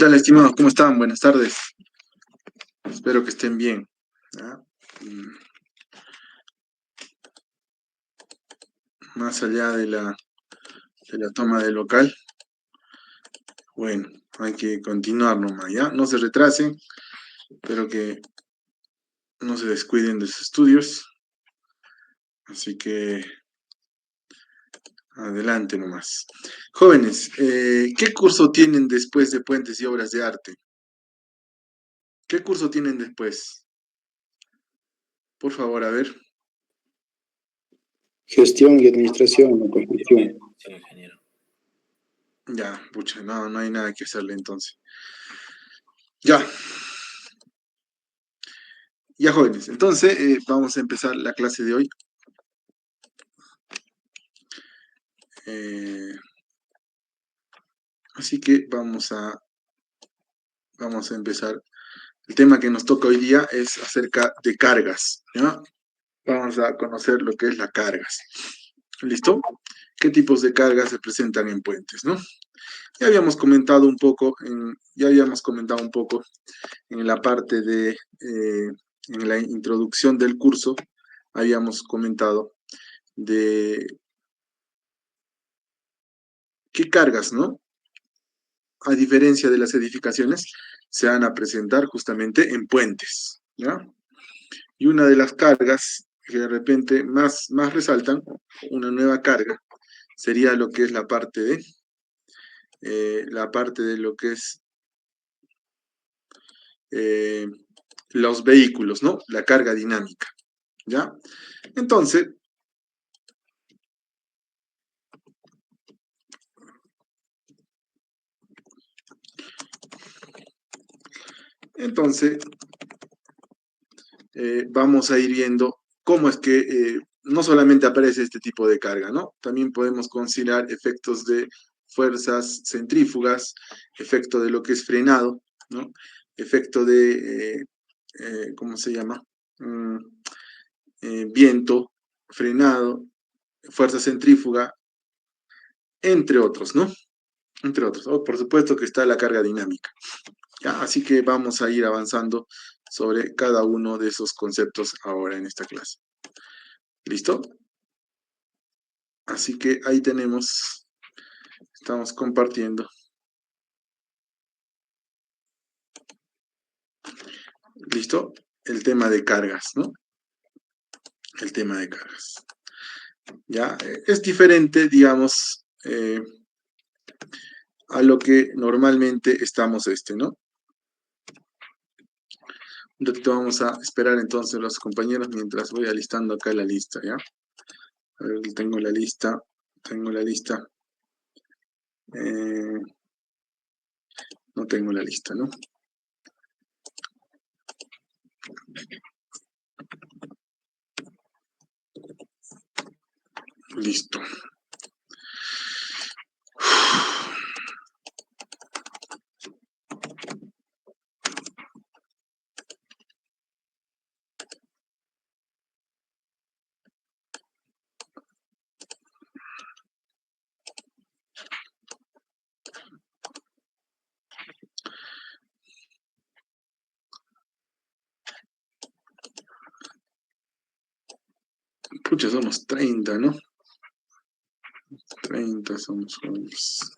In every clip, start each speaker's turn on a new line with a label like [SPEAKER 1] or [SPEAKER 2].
[SPEAKER 1] tal, estimados? ¿Cómo están? Buenas tardes. Espero que estén bien. ¿Ya? Más allá de la toma del local, bueno, hay que continuar nomás, ¿ya? No se retrasen, pero que no se descuiden de sus estudios. Así que adelante nomás. Jóvenes, ¿qué curso tienen después de Puentes y Obras de Arte? ¿Qué curso tienen después? Por favor, a ver.
[SPEAKER 2] Gestión y administración de construcción.
[SPEAKER 3] Sí, ingeniero.
[SPEAKER 1] Ya, pucha, no hay nada que hacerle entonces. Ya. Ya, jóvenes, entonces vamos a empezar la clase de hoy. Así que vamos a empezar. El tema que nos toca hoy día es acerca de cargas, ¿ya? Vamos a conocer lo que es las cargas. ¿Listo? ¿Qué tipos de cargas se presentan en puentes, no? Ya habíamos comentado un poco en la parte de, en la introducción del curso, habíamos comentado de qué cargas, ¿no? A diferencia de las edificaciones, se van a presentar justamente en puentes, ¿ya? Y una de las cargas que de repente más resaltan, una nueva carga, sería lo que es la parte de lo que es eh, los vehículos, ¿no? La carga dinámica, ¿ya? Entonces, vamos a ir viendo cómo es que no solamente aparece este tipo de carga, ¿no? También podemos considerar efectos de fuerzas centrífugas, efecto de lo que es frenado, ¿no? Efecto de, ¿cómo se llama? Mm, Viento, frenado, fuerza centrífuga, entre otros, ¿no? Entre otros. Oh, por supuesto que está la carga dinámica. ¿Ya? Así que vamos a ir avanzando sobre cada uno de esos conceptos ahora en esta clase. ¿Listo? Así que ahí estamos compartiendo. ¿Listo? El tema de cargas, ¿no? El tema de cargas. Ya, es diferente, digamos, a lo que normalmente estamos ¿no? Un ratito vamos a esperar entonces los compañeros mientras voy alistando acá la lista, ¿ya? A ver, tengo la lista. No tengo la lista, ¿no? Listo. Pucha, somos 30, ¿no? 30 somos jóvenes.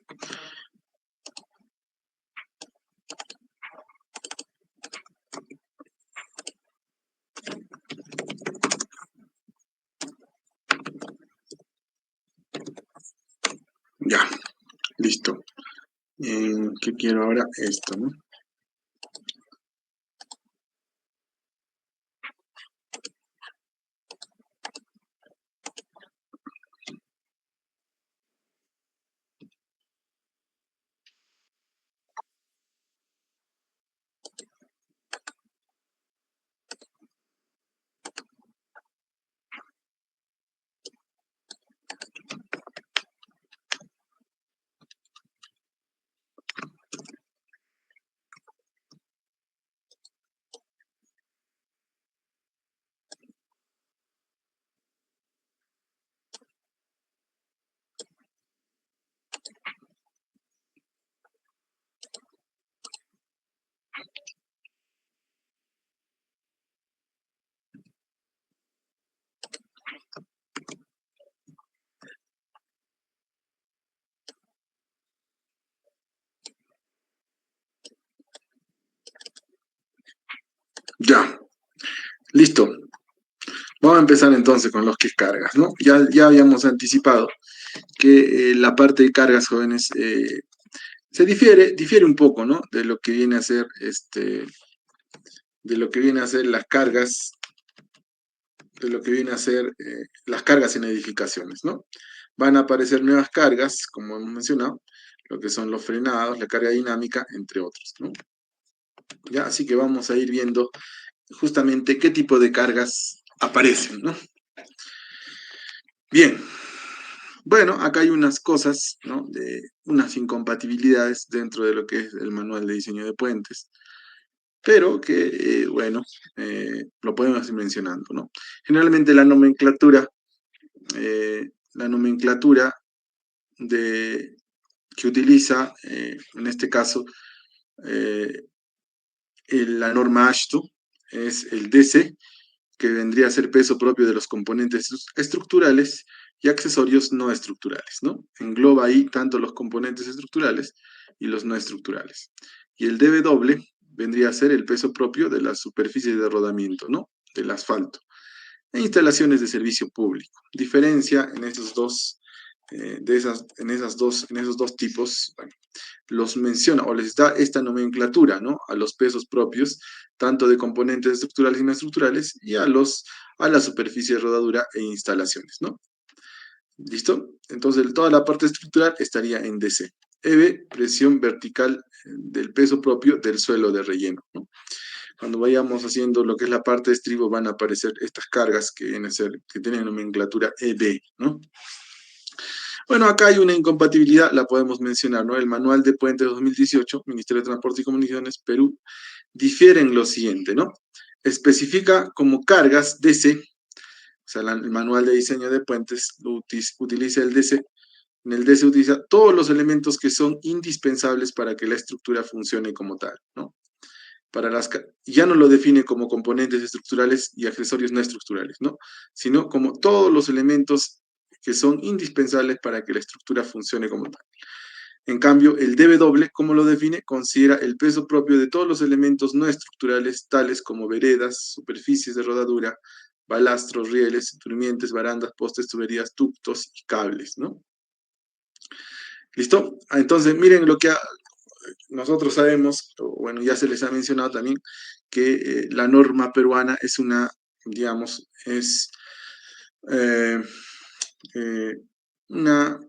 [SPEAKER 1] Ya, listo. ¿Qué quiero ahora? Esto, ¿no? Listo. Vamos a empezar entonces con los que cargas, ¿no? Ya habíamos anticipado que la parte de cargas, jóvenes, se difiere un poco, ¿no? De lo que viene a ser de lo que viene a ser las cargas, de lo que viene a ser las cargas en edificaciones, ¿no? Van a aparecer nuevas cargas, como hemos mencionado, lo que son los frenados, la carga dinámica, entre otros, ¿no? ¿Ya? Así que vamos a ir viendo justamente qué tipo de cargas aparecen, ¿no? Bien, bueno, acá hay unas cosas, ¿no? De unas incompatibilidades dentro de lo que es el manual de diseño de puentes, pero que, bueno, lo podemos ir mencionando, ¿no? Generalmente la nomenclatura que utiliza, en este caso, eh, la norma AASHTO es el DC, que vendría a ser peso propio de los componentes estructurales y accesorios no estructurales, ¿no? Engloba ahí tanto los componentes estructurales y los no estructurales. Y el DW vendría a ser el peso propio de las superficies de rodamiento, ¿no? Del asfalto. E instalaciones de servicio público. Diferencia en esos dos, en esos dos tipos, bueno, los menciona o les da esta nomenclatura, ¿no? A los pesos propios, tanto de componentes estructurales y no estructurales, y a la superficie de rodadura e instalaciones, ¿no? ¿Listo? Entonces, toda la parte estructural estaría en DC. EB, presión vertical del peso propio del suelo de relleno, ¿no? Cuando vayamos haciendo lo que es la parte de estribo, van a aparecer estas cargas que tienen nomenclatura EB, ¿no? Bueno, acá hay una incompatibilidad, la podemos mencionar, ¿no? El Manual de Puentes 2018, Ministerio de Transporte y Comunicaciones, Perú, difiere en lo siguiente, ¿no? Especifica como cargas DC, o sea, el Manual de Diseño de Puentes utiliza el DC. En el DC utiliza todos los elementos que son indispensables para que la estructura funcione como tal, ¿no? Ya no lo define como componentes estructurales y accesorios no estructurales, ¿no? Sino como todos los elementos que son indispensables para que la estructura funcione como tal. En cambio, el DW, ¿cómo lo define? Considera el peso propio de todos los elementos no estructurales, tales como veredas, superficies de rodadura, balastros, rieles, durmientes, barandas, postes, tuberías, ductos y cables, ¿no? ¿Listo? Entonces, miren lo que nosotros sabemos, bueno, ya se les ha mencionado también, que la norma peruana es una, digamos, es eh, una,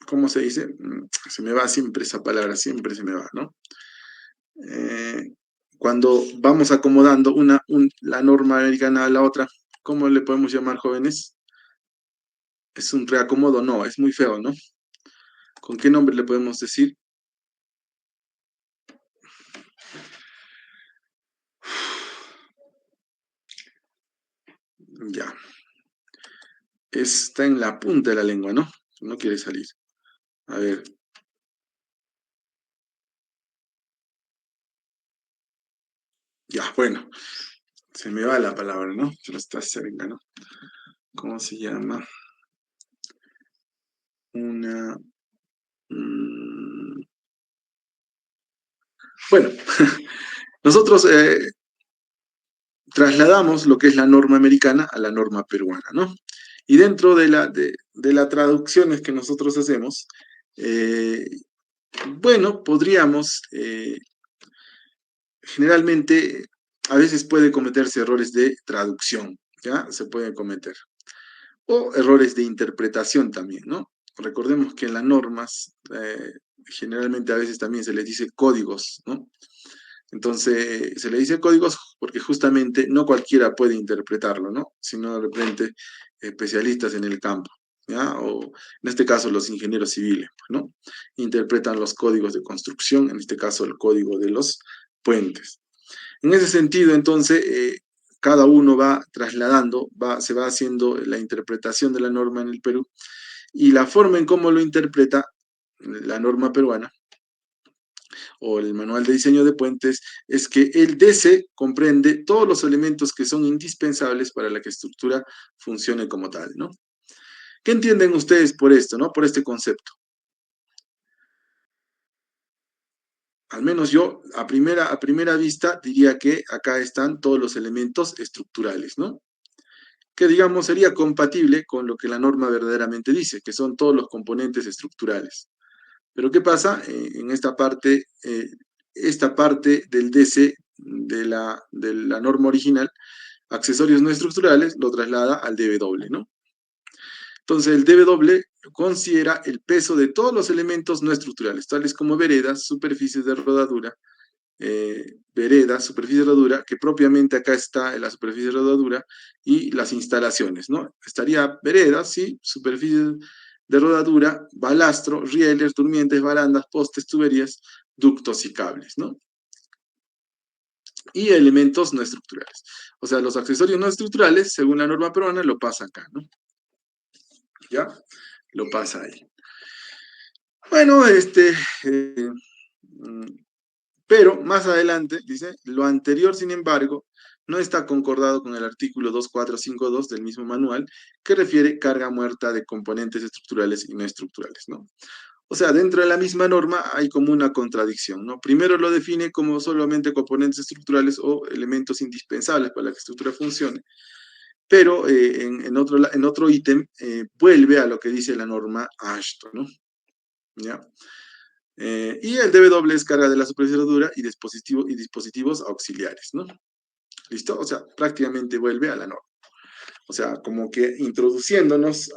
[SPEAKER 1] ¿cómo se dice? Se me va siempre esa palabra, siempre se me va, ¿no? Cuando vamos acomodando la norma americana a la otra, ¿cómo le podemos llamar, jóvenes? ¿Es un reacomodo? No, es muy feo, ¿no? ¿Con qué nombre le podemos decir? Ya. Está en la punta de la lengua, ¿no? No quiere salir. A ver. Ya, bueno. Se me va la palabra, ¿no? Pero está cerca, ¿no? ¿Cómo se llama? Una... Bueno, nosotros trasladamos lo que es la norma americana a la norma peruana, ¿no? Y dentro de las traducciones que nosotros hacemos, eh, bueno, podríamos, generalmente, a veces puede cometerse errores de traducción, ¿ya? Se pueden cometer. O errores de interpretación también, ¿no? Recordemos que en las normas, generalmente a veces también se les dice códigos, ¿no? Entonces, se le dice códigos porque justamente no cualquiera puede interpretarlo, ¿no? Sino de repente especialistas en el campo, ¿ya? O en este caso los ingenieros civiles, ¿no? Interpretan los códigos de construcción, en este caso el código de los puentes. En ese sentido, entonces, cada uno va trasladando, se va haciendo la interpretación de la norma en el Perú y la forma en cómo lo interpreta la norma peruana o el manual de diseño de puentes es que el DC comprende todos los elementos que son indispensables para que la estructura funcione como tal, ¿no? ¿Qué entienden ustedes por esto, ¿no? Por este concepto. al menos yo a primera vista diría que acá están todos los elementos estructurales, ¿no? Que digamos sería compatible con lo que la norma verdaderamente dice, que son todos los componentes estructurales. Pero ¿qué pasa? En esta parte del DC de la norma original, accesorios no estructurales, lo traslada al DW, ¿no? Entonces el DW considera el peso de todos los elementos no estructurales, tales como veredas, superficies de rodadura, superficie de rodadura, que propiamente acá está en la superficie de rodadura, y las instalaciones, ¿no? Estaría veredas, sí, superficie de rodadura, balastro, rieles, durmientes, barandas, postes, tuberías, ductos y cables, ¿no? Y elementos no estructurales. O sea, los accesorios no estructurales, según la norma peruana, lo pasa acá, ¿no? ¿Ya? Lo pasa ahí. Bueno, pero más adelante, dice, lo anterior, sin embargo, no está concordado con el artículo 2452 del mismo manual, que refiere carga muerta de componentes estructurales y no estructurales, ¿no? O sea, dentro de la misma norma hay como una contradicción, ¿no? Primero lo define como solamente componentes estructurales o elementos indispensables para que la estructura funcione, pero en otro ítem vuelve a lo que dice la norma Ashton, ¿no? ¿Ya? Y el DW es carga de la superficie dura y dispositivos auxiliares, ¿no? ¿Listo? O sea, prácticamente vuelve a la norma. O sea, como que introduciéndonos,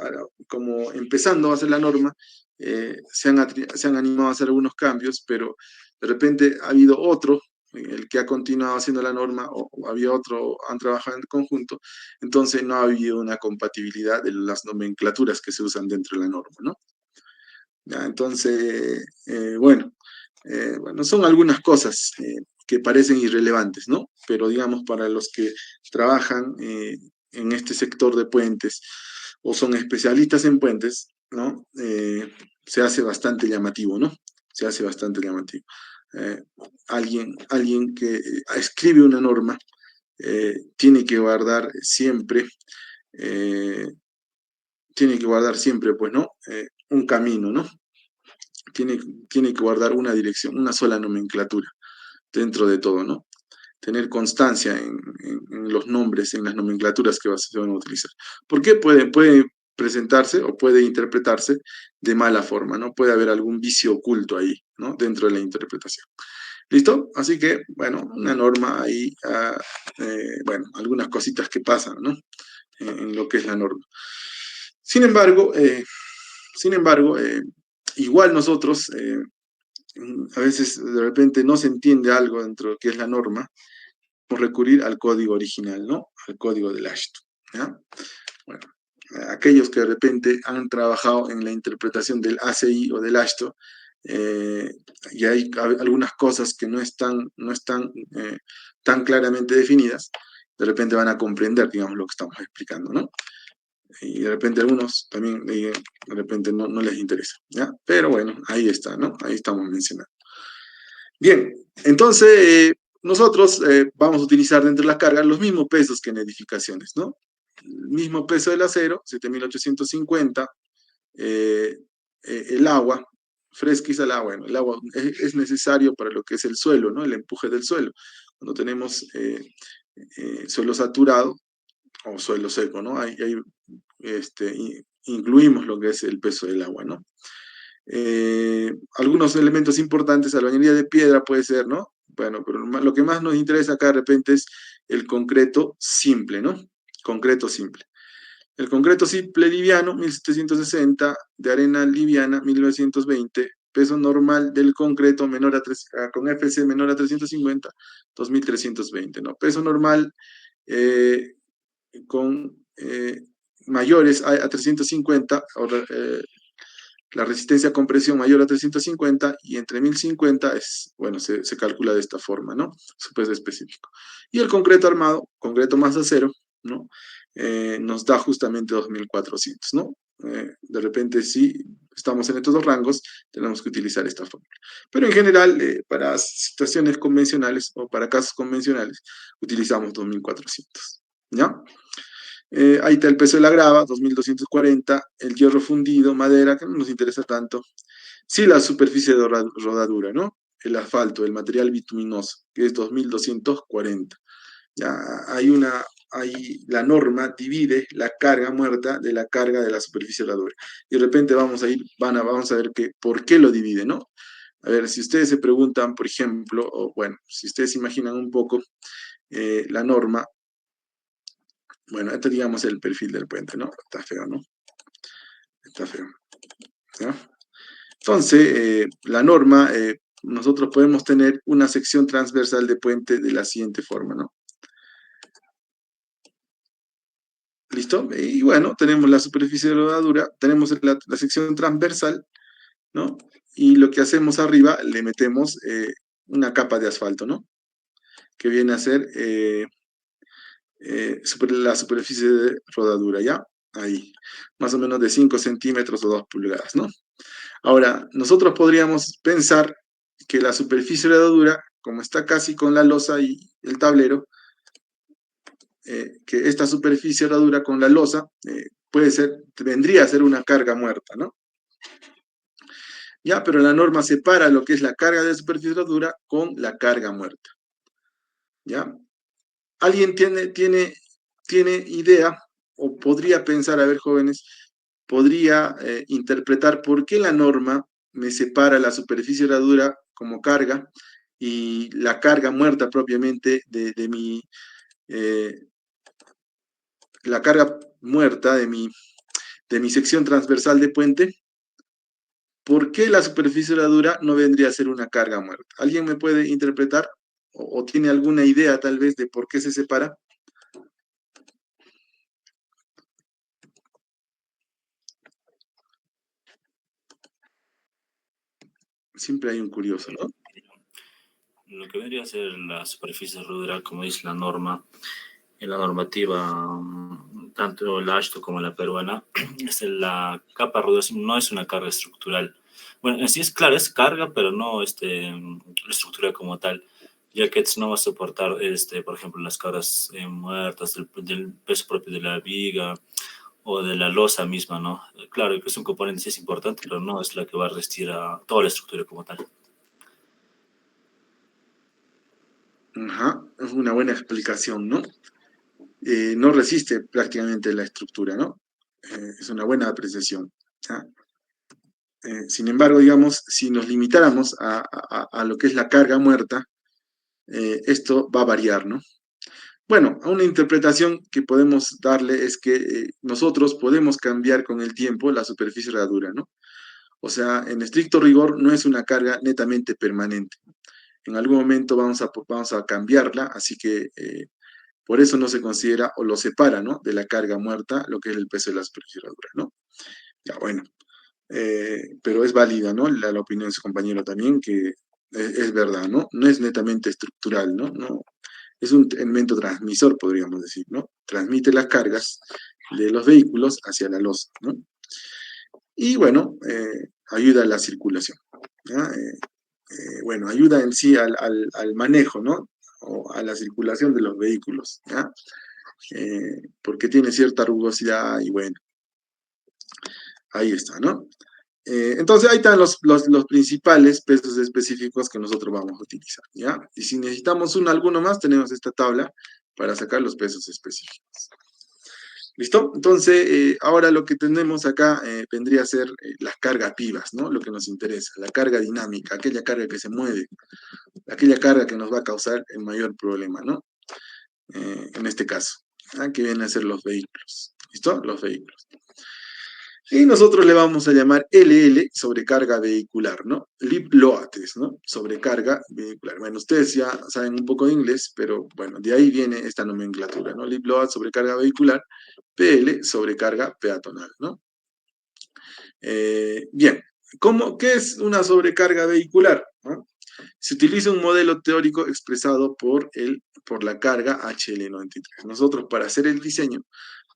[SPEAKER 1] como empezando a hacer la norma, se han animado a hacer algunos cambios, pero de repente ha habido otro, el que ha continuado haciendo la norma, o había otro, han trabajado en conjunto, entonces no ha habido una compatibilidad de las nomenclaturas que se usan dentro de la norma, ¿no? ¿Ya? Entonces, bueno, son algunas cosas que parecen irrelevantes, ¿no? Pero digamos, para los que trabajan en este sector de puentes o son especialistas en puentes, ¿no? Se hace bastante llamativo, ¿no? Se hace bastante llamativo. Eh, alguien que escribe una norma tiene que guardar siempre, eh, pues, ¿no? Un camino, ¿no? Tiene, tiene que guardar una dirección, una sola nomenclatura dentro de todo, ¿no? Tener constancia en los nombres, en las nomenclaturas que se van a utilizar. ¿Por qué puede presentarse o puede interpretarse de mala forma, ¿no? Puede haber algún vicio oculto ahí, ¿no? Dentro de la interpretación. ¿Listo? Así que, bueno, una norma ahí, bueno, algunas cositas que pasan, ¿no? En lo que es la norma. Sin embargo, igual nosotros, a veces de repente no se entiende algo dentro de lo que es la norma, por recurrir al código original, ¿no? Al código del Ashton, ¿ya? Bueno, aquellos que de repente han trabajado en la interpretación del ACI o del Ashton, y hay algunas cosas que no están tan claramente definidas, de repente van a comprender, digamos, lo que estamos explicando, ¿no? Y de repente algunos también, de repente no les interesa, ¿ya? Pero bueno, ahí está, ¿no? Ahí estamos mencionando. Bien, entonces nosotros vamos a utilizar dentro de la carga los mismos pesos que en edificaciones, ¿no? El mismo peso del acero, 7.850, el agua, fresquiza el agua, bueno, el agua es necesario para lo que es el suelo, ¿no? El empuje del suelo. Cuando tenemos suelo saturado o suelo seco, ¿no? Incluimos lo que es el peso del agua, ¿no? Algunos elementos importantes, albañilería de piedra puede ser, ¿no? Bueno, pero lo que más nos interesa acá de repente es el concreto simple, ¿no? Concreto simple. El concreto simple liviano, 1760, de arena liviana, 1920, peso normal del concreto menor con FC menor a 350, 2320, ¿no? Peso normal con mayores a 350, la resistencia a compresión mayor a 350 y entre 1050 es, bueno, se calcula de esta forma, ¿no? Su peso específico. Y el concreto armado, concreto más acero, ¿no? Nos da justamente 2400, ¿no? De repente, si estamos en estos dos rangos, tenemos que utilizar esta fórmula. Pero en general, para situaciones convencionales o para casos convencionales, utilizamos 2400, ¿ya? Ahí está el peso de la grava, 2240, el hierro fundido, madera, que no nos interesa tanto. Sí, la superficie de rodadura, ¿no? el asfalto, el material bituminoso, que es 2240. Ya la norma divide la carga muerta de la carga de la superficie radura. Y de repente vamos a ver por qué lo divide, ¿no? A ver, si ustedes se preguntan, por ejemplo, o bueno, si ustedes imaginan un poco la norma, bueno, este digamos el perfil del puente, ¿no? Está feo, ¿no? Está feo. ¿Ya? Entonces, la norma, nosotros podemos tener una sección transversal de puente de la siguiente forma, ¿no? ¿Listo? Y bueno, tenemos la superficie de rodadura, tenemos la sección transversal, ¿no? Y lo que hacemos arriba, le metemos una capa de asfalto, ¿no? Que viene a ser la superficie de rodadura, ¿ya? Ahí, más o menos de 5 centímetros o 2 pulgadas, ¿no? Ahora, nosotros podríamos pensar que la superficie de rodadura, como está casi con la losa y el tablero, que esta superficie de rodadura con la losa vendría a ser una carga muerta, ¿no? Ya, pero la norma separa lo que es la carga de superficie de rodadura con la carga muerta. ¿Ya? ¿Alguien tiene idea o podría pensar, a ver, jóvenes, podría interpretar por qué la norma me separa la superficie de rodadura como carga y la carga muerta propiamente la carga muerta de mi sección transversal de puente? ¿Por qué la superficie de rodadura no vendría a ser una carga muerta? ¿Alguien me puede interpretar o tiene alguna idea tal vez de por qué se separa? Siempre hay un curioso, ¿no?
[SPEAKER 3] Lo que vendría a ser la superficie ruderal, como dice la norma, en la normativa, tanto el ASHTO como la peruana, la capa ruderal no es una carga estructural. Bueno, en sí es claro, es carga, pero no estructura como tal, ya que no va a soportar, por ejemplo, las cargas muertas del peso propio de la viga o de la losa misma, ¿no? Claro que es un componente, sí es importante, pero no es la que va a resistir a toda la estructura como tal.
[SPEAKER 1] Ajá, es una buena explicación, ¿no? No resiste prácticamente la estructura, ¿no? Es una buena apreciación. ¿Ya? Sin embargo, digamos, si nos limitáramos a lo que es la carga muerta, esto va a variar, ¿no? Bueno, una interpretación que podemos darle es que nosotros podemos cambiar con el tiempo la superficie de rodadura, ¿no? O sea, en estricto rigor no es una carga netamente permanente. En algún momento vamos a cambiarla, así que por eso no se considera o lo separa, ¿no? De la carga muerta, lo que es el peso de la superficie de rodadura, ¿no? Ya, bueno. Pero es válida, ¿no? La opinión de su compañero también, que es verdad, ¿no? No es netamente estructural, ¿no? No, es un elemento transmisor, podríamos decir, ¿no? Transmite las cargas de los vehículos hacia la losa, ¿no? Y bueno, ayuda a la circulación, ¿ya? Bueno, ayuda en sí al manejo, ¿no? O a la circulación de los vehículos, ¿ya? Porque tiene cierta rugosidad y bueno, ahí está, ¿no? Entonces ahí están los principales pesos específicos que nosotros vamos a utilizar, ¿ya? Y si necesitamos alguno más, tenemos esta tabla para sacar los pesos específicos. ¿Listo? Entonces, ahora lo que tenemos acá vendría a ser las cargas vivas, ¿no? Lo que nos interesa, la carga dinámica, aquella carga que se mueve, aquella carga que nos va a causar el mayor problema, ¿no? En este caso, ¿ya? Que vienen a ser los vehículos, ¿listo? Los vehículos. Y nosotros le vamos a llamar LL, sobrecarga vehicular, ¿no? Live loads, ¿no? Sobrecarga vehicular. Bueno, ustedes ya saben un poco de inglés, pero bueno, de ahí viene esta nomenclatura, ¿no? Live loads, sobrecarga vehicular, PL, sobrecarga peatonal, ¿no? Bien, ¿qué es una sobrecarga vehicular? ¿No? Se utiliza un modelo teórico expresado por la carga HL93. Nosotros, para hacer el diseño,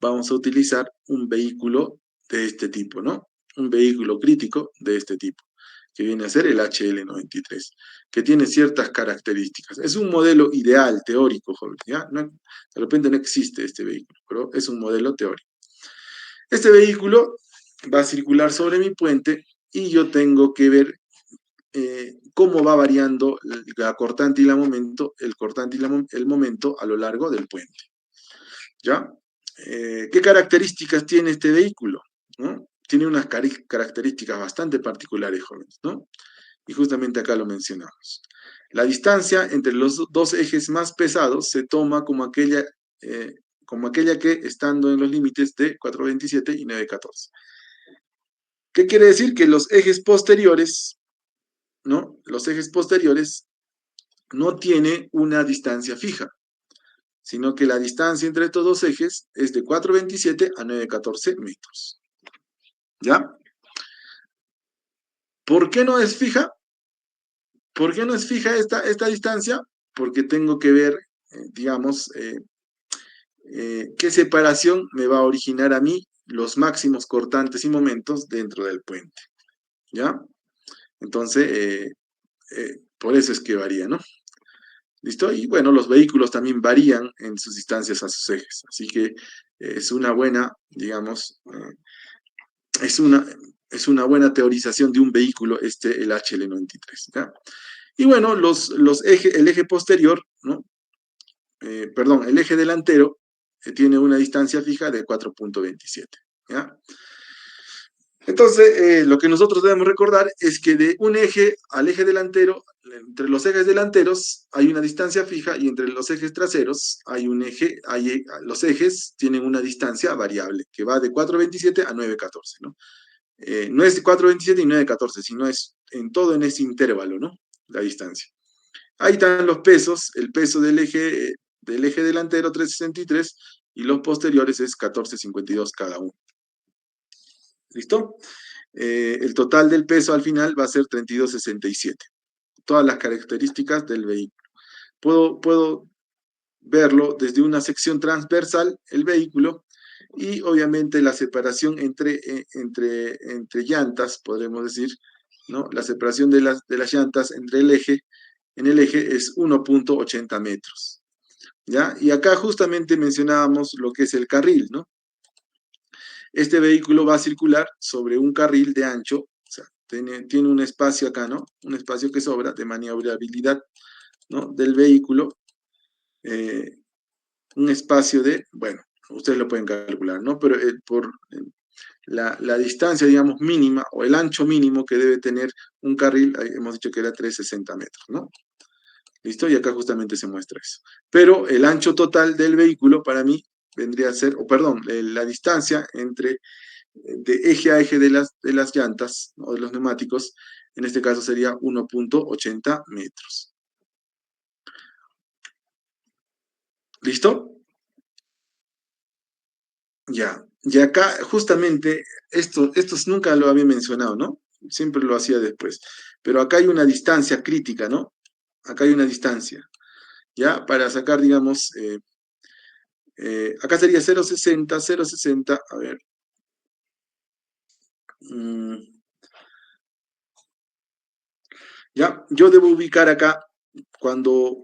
[SPEAKER 1] vamos a utilizar un vehículo de este tipo, ¿no? Un vehículo crítico de este tipo, que viene a ser el HL93, que tiene ciertas características. Es un modelo ideal, teórico, joven, ¿ya? No, de repente no existe este vehículo, pero es un modelo teórico. Este vehículo va a circular sobre mi puente y yo tengo que ver cómo va variando la cortante y el momento a lo largo del puente. ¿Ya? ¿Qué características tiene este vehículo? ¿No? Tiene unas características bastante particulares, jóvenes, ¿no? Y justamente acá lo mencionamos. La distancia entre los dos ejes más pesados se toma como aquella que, estando en los límites de 427 y 914. ¿Qué quiere decir? Que los ejes posteriores, ¿no? Los ejes posteriores no tienen una distancia fija, sino que la distancia entre estos dos ejes es de 427 a 914 metros. ¿Ya? ¿Por qué no es fija? ¿Por qué no es fija esta distancia? Porque tengo que ver, digamos, qué separación me va a originar a mí los máximos cortantes y momentos dentro del puente. ¿Ya? Entonces, por eso es que varía, ¿no? ¿Listo? Y bueno, los vehículos también varían en sus distancias a sus ejes. Así que es una buena, digamos, es una buena teorización de un vehículo, el HL93. ¿Ya? Y bueno, el eje posterior, ¿no? Perdón, el eje delantero tiene una distancia fija de 4.27. ¿Ya? Entonces, lo que nosotros debemos recordar es que de un eje al eje delantero, entre los ejes delanteros hay una distancia fija y entre los ejes traseros hay un eje, los ejes tienen una distancia variable que va de 4.27 a 9.14, ¿no? No es 4.27 y 9.14, sino es en todo en ese intervalo, ¿no? La distancia. Ahí están los pesos, el peso del eje delantero 363 y los posteriores es 14.52 cada uno. ¿Listo? El total del peso al final va a ser 32.67. Todas las características del vehículo. Puedo verlo desde una sección transversal, el vehículo, y obviamente la separación entre llantas, podremos decir, ¿no? La separación de las llantas en el eje es 1.80 metros. ¿Ya? Y acá justamente mencionábamos lo que es el carril, ¿no? Este vehículo va a circular sobre un carril de ancho, o sea, tiene un espacio acá, ¿no? Un espacio que sobra de maniobrabilidad, ¿no? Del vehículo, un espacio de, bueno, ustedes lo pueden calcular, ¿no? Pero por la distancia, digamos, mínima, o el ancho mínimo que debe tener un carril, hemos dicho que era 360 metros, ¿no? ¿Listo? Y acá justamente se muestra eso. Pero el ancho total del vehículo, para mí, vendría a ser, la distancia de eje a eje de las llantas o de los neumáticos, en este caso sería 1.80 metros. ¿Listo? Ya. Y acá, justamente, esto nunca lo había mencionado, ¿no? Siempre lo hacía después. Pero acá hay una distancia crítica, ¿no? Acá hay una distancia. ¿Ya? Para sacar, digamos, acá sería 0.60, a ver. Ya, yo debo ubicar acá, cuando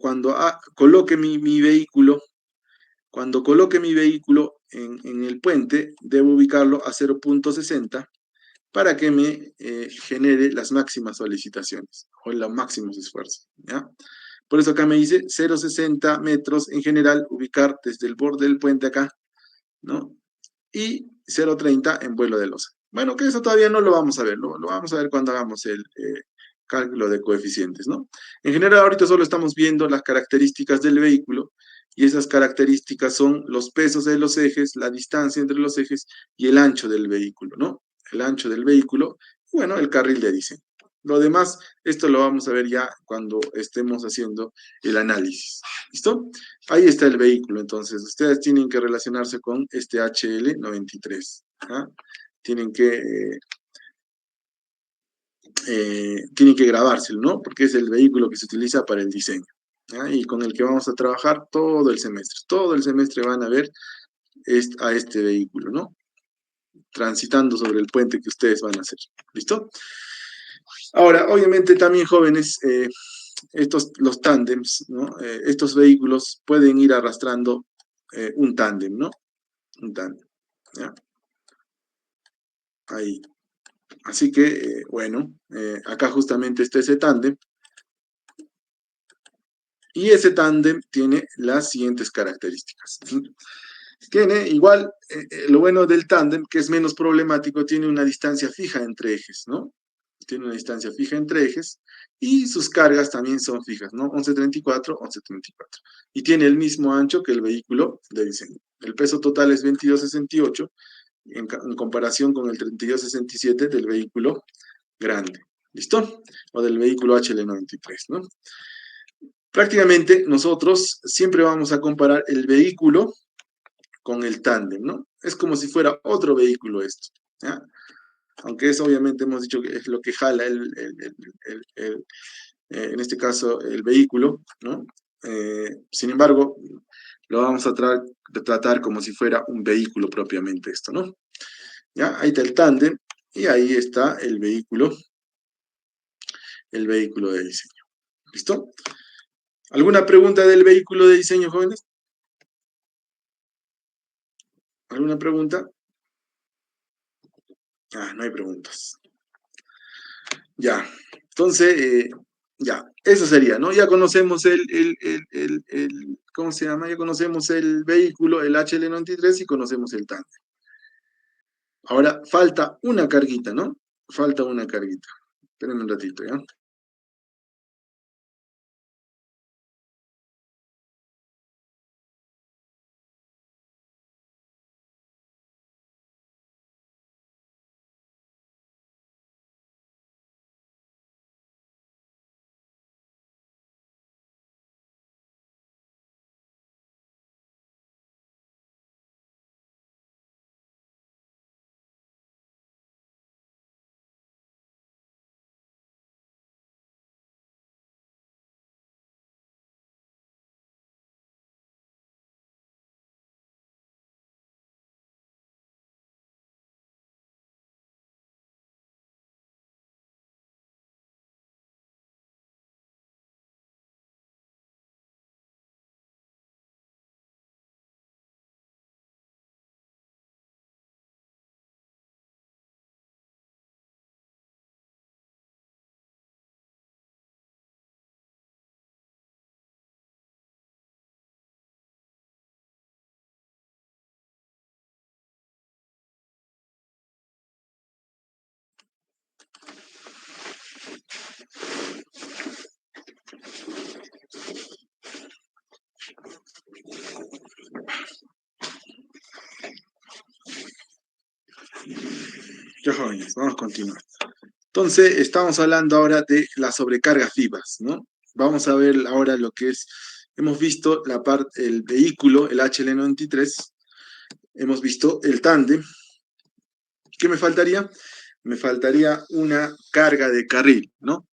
[SPEAKER 1] coloque mi vehículo, en el puente, debo ubicarlo a 0.60 para que me genere las máximas solicitaciones o los máximos esfuerzos. ¿Ya? Por eso acá me dice 0.60 metros en general, ubicar desde el borde del puente acá, ¿no? Y 0.30 en vuelo de losa. Bueno, que eso todavía no lo vamos a ver, lo vamos a ver cuando hagamos el cálculo de coeficientes, ¿no? En general, ahorita solo estamos viendo las características del vehículo, y esas características son los pesos de los ejes, la distancia entre los ejes y el ancho del vehículo, ¿no? El ancho del vehículo, bueno, el carril de diseño. Lo demás, esto lo vamos a ver ya cuando estemos haciendo el análisis. ¿Listo? Ahí está el vehículo, entonces ustedes tienen que relacionarse con este HL93. ¿Ah? Tienen que grabárselo, ¿no? Porque es el vehículo que se utiliza para el diseño. ¿Ah? Y con el que vamos a trabajar todo el semestre. Todo el semestre van a ver a este vehículo, ¿no? Transitando sobre el puente que ustedes van a hacer. ¿Listo? Ahora, obviamente también, jóvenes, los tándems, ¿no? Estos vehículos pueden ir arrastrando un tándem, ¿no? Un tándem, ¿ya? Ahí. Así que, bueno, acá justamente está ese tándem. Y ese tándem tiene las siguientes características. Tiene igual, lo bueno del tándem, que es menos problemático, tiene una distancia fija entre ejes, ¿no? Tiene una distancia fija entre ejes y sus cargas también son fijas, ¿no? 1134, 1134. Y tiene el mismo ancho que el vehículo de diseño. El peso total es 2268 en comparación con el 3267 del vehículo grande. ¿Listo? O del vehículo HL93, ¿no? Prácticamente nosotros siempre vamos a comparar el vehículo con el tándem, ¿no? Es como si fuera otro vehículo esto, ¿ya? Aunque es obviamente hemos dicho que es lo que jala en este caso el vehículo, ¿no? Sin embargo, lo vamos a tratar como si fuera un vehículo propiamente esto, ¿no? ¿Ya? Ahí está el tándem y ahí está el vehículo de diseño. ¿Listo? ¿Alguna pregunta del vehículo de diseño, jóvenes? ¿Alguna pregunta? Ah, no hay preguntas. Ya, entonces, ya, eso sería, ¿no? Ya conocemos ¿cómo se llama? Ya conocemos el vehículo, el HL93 y conocemos el tándem. Ahora, falta una carguita, ¿no? Falta una carguita. Espérenme un ratito, ¿ya? Ya, jóvenes, vamos a continuar. Entonces, estamos hablando ahora de la sobrecarga FIBAS, ¿no? Vamos a ver ahora lo que es, hemos visto el vehículo, el HL93, hemos visto el tándem. ¿Qué me faltaría? Me faltaría una carga de carril, ¿no?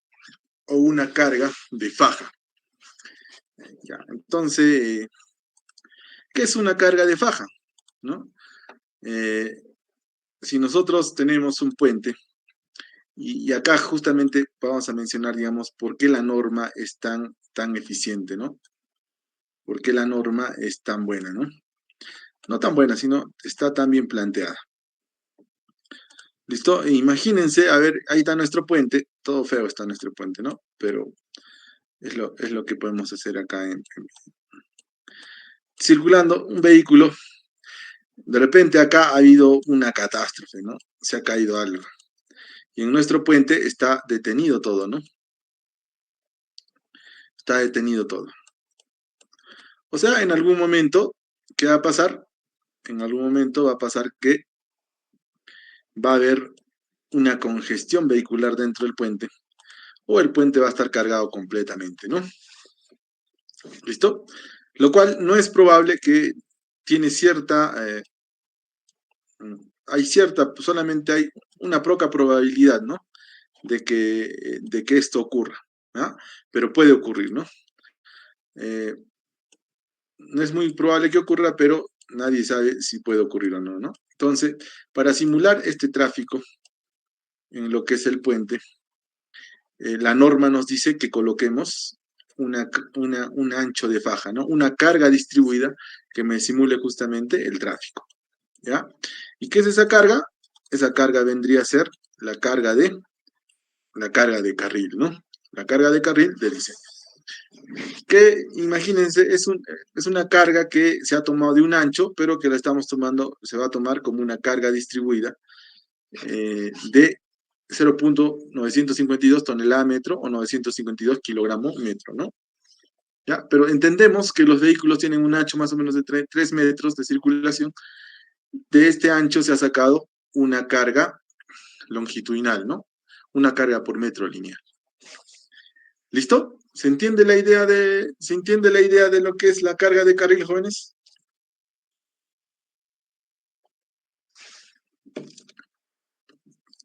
[SPEAKER 1] O una carga de faja. Ya, entonces, ¿qué es una carga de faja? ¿No? Eh, si nosotros tenemos un puente, y acá justamente vamos a mencionar, digamos, por qué la norma es tan eficiente, ¿no? ¿Por qué la norma es tan buena, ¿no? No tan buena, sino está tan bien planteada. ¿Listo? E imagínense, a ver, ahí está nuestro puente, todo feo está nuestro puente, ¿no? Pero es lo que podemos hacer acá circulando un vehículo. De repente acá ha habido una catástrofe, ¿no? Se ha caído algo. Y en nuestro puente está detenido todo, ¿no? Está detenido todo. O sea, en algún momento, ¿qué va a pasar? En algún momento va a pasar que va a haber una congestión vehicular dentro del puente o el puente va a estar cargado completamente, ¿no? ¿Listo? Lo cual no es probable, que tiene hay cierta, solamente hay una poca probabilidad, ¿no? De que esto ocurra, ¿no? Pero puede ocurrir, ¿no? Eh, no es muy probable que ocurra, pero nadie sabe si puede ocurrir o no, ¿no? Entonces, para simular este tráfico en lo que es el puente, la norma nos dice que coloquemos un ancho de faja, ¿no? Una carga distribuida que me simule justamente el tráfico, ¿ya? ¿Y qué es esa carga? esa carga vendría a ser la carga de carril, ¿no? La carga de carril de diseño. Que imagínense, es una carga que se ha tomado de un ancho, pero que la estamos tomando, se va a tomar como una carga distribuida de 0.952 tonelada metro o 952 kilogramos metro, ¿no? ¿Ya? Pero entendemos que los vehículos tienen un ancho más o menos de 3 metros de circulación. De este ancho se ha sacado una carga longitudinal, ¿no? Una carga por metro lineal. ¿Listo? ¿Se entiende la idea de lo que es la carga de carril, jóvenes?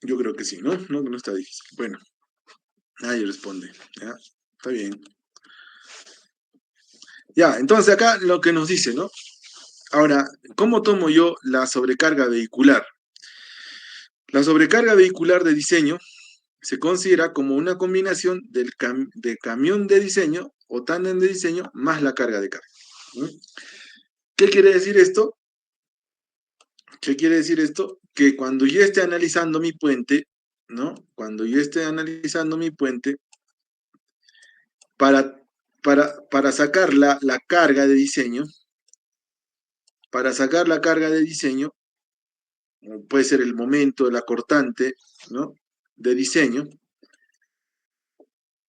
[SPEAKER 1] Yo creo que sí, ¿no? No está difícil. Bueno, nadie responde. ¿Ya? Está bien. Ya, entonces acá lo que nos dice, ¿no? Ahora, ¿cómo tomo yo la sobrecarga vehicular? La sobrecarga vehicular de diseño se considera como una combinación de camión de diseño o tándem de diseño más la carga de carga. ¿Qué quiere decir esto? ¿Qué quiere decir esto? Que cuando yo esté analizando mi puente, ¿no? Cuando yo esté analizando mi puente, para sacar la carga de diseño, puede ser el momento, la cortante, ¿no? De diseño,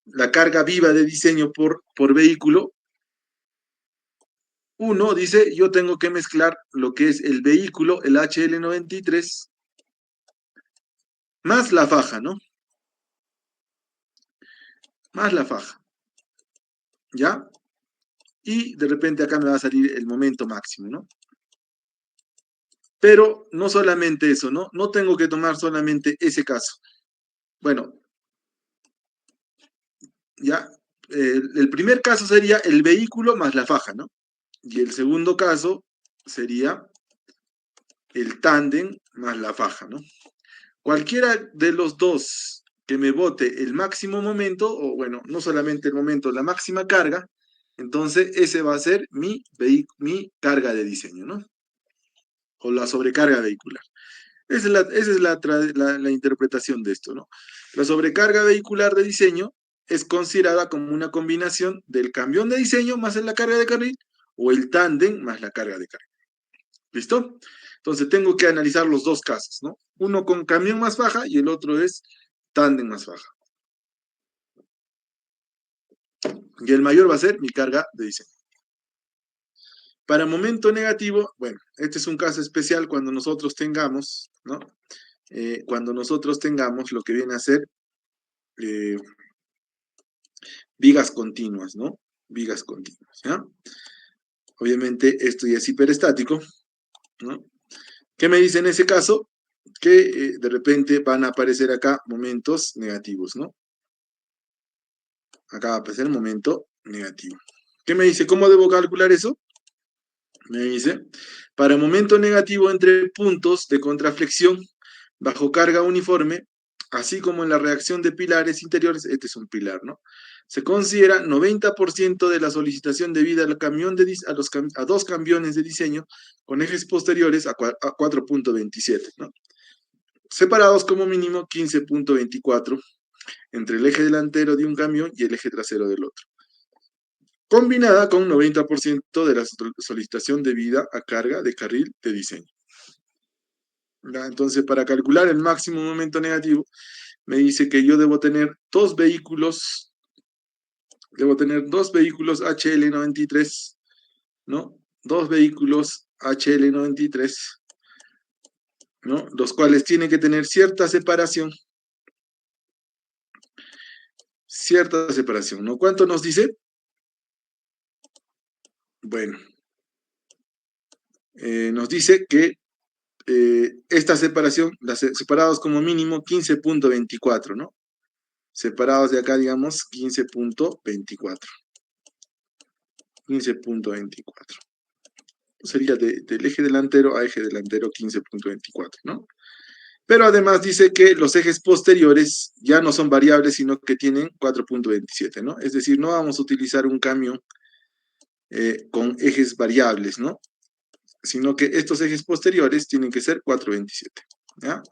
[SPEAKER 1] la carga viva de diseño por vehículo, uno dice, yo tengo que mezclar lo que es el vehículo, el HL93, más la faja, ¿no? Más la faja. ¿Ya? Y de repente acá me va a salir el momento máximo, ¿no? Pero no solamente eso, ¿no? No tengo que tomar solamente ese caso. Bueno, ya, el primer caso sería el vehículo más la faja, ¿no? Y el segundo caso sería el tándem más la faja, ¿no? Cualquiera de los dos que me bote el máximo momento, o bueno, no solamente el momento, la máxima carga, entonces ese va a ser mi carga de diseño, ¿no? O la sobrecarga vehicular. Esa es la interpretación de esto, ¿no? La sobrecarga vehicular de diseño es considerada como una combinación del camión de diseño más la carga de carril o el tándem más la carga de carril. ¿Listo? Entonces tengo que analizar los dos casos, ¿no? Uno con camión más baja y el otro es tándem más baja. Y el mayor va a ser mi carga de diseño. Para momento negativo, bueno, este es un caso especial cuando nosotros tengamos, ¿no? Cuando nosotros tengamos lo que viene a ser vigas continuas, ¿no? Vigas continuas, ¿ya? Obviamente esto ya es hiperestático, ¿no? ¿Qué me dice en ese caso? Que de repente van a aparecer acá momentos negativos, ¿no? Acá va a aparecer momento negativo. ¿Qué me dice? ¿Cómo debo calcular eso? Me dice, para momento negativo entre puntos de contraflexión bajo carga uniforme, así como en la reacción de pilares interiores, este es un pilar, ¿no? Se considera 90% de la solicitación debida al camión a dos camiones de diseño con ejes posteriores a 4.27, ¿no? Separados como mínimo 15.24 entre el eje delantero de un camión y el eje trasero del otro. Combinada con 90% de la solicitación debida a carga de carril de diseño. ¿Ya? Entonces, para calcular el máximo momento negativo, me dice que yo debo tener dos vehículos HL93, ¿no? Dos vehículos HL93, ¿no? Los cuales tienen que tener cierta separación, ¿no? ¿Cuánto nos dice? Bueno, nos dice que esta separación, separados como mínimo 15.24, ¿no? Separados de acá, digamos, 15.24. 15.24. Sería del eje delantero a eje delantero 15.24, ¿no? Pero además dice que los ejes posteriores ya no son variables, sino que tienen 4.27, ¿no? Es decir, no vamos a utilizar un camión con ejes variables, ¿no? Sino que estos ejes posteriores tienen que ser 4.27, ¿ya?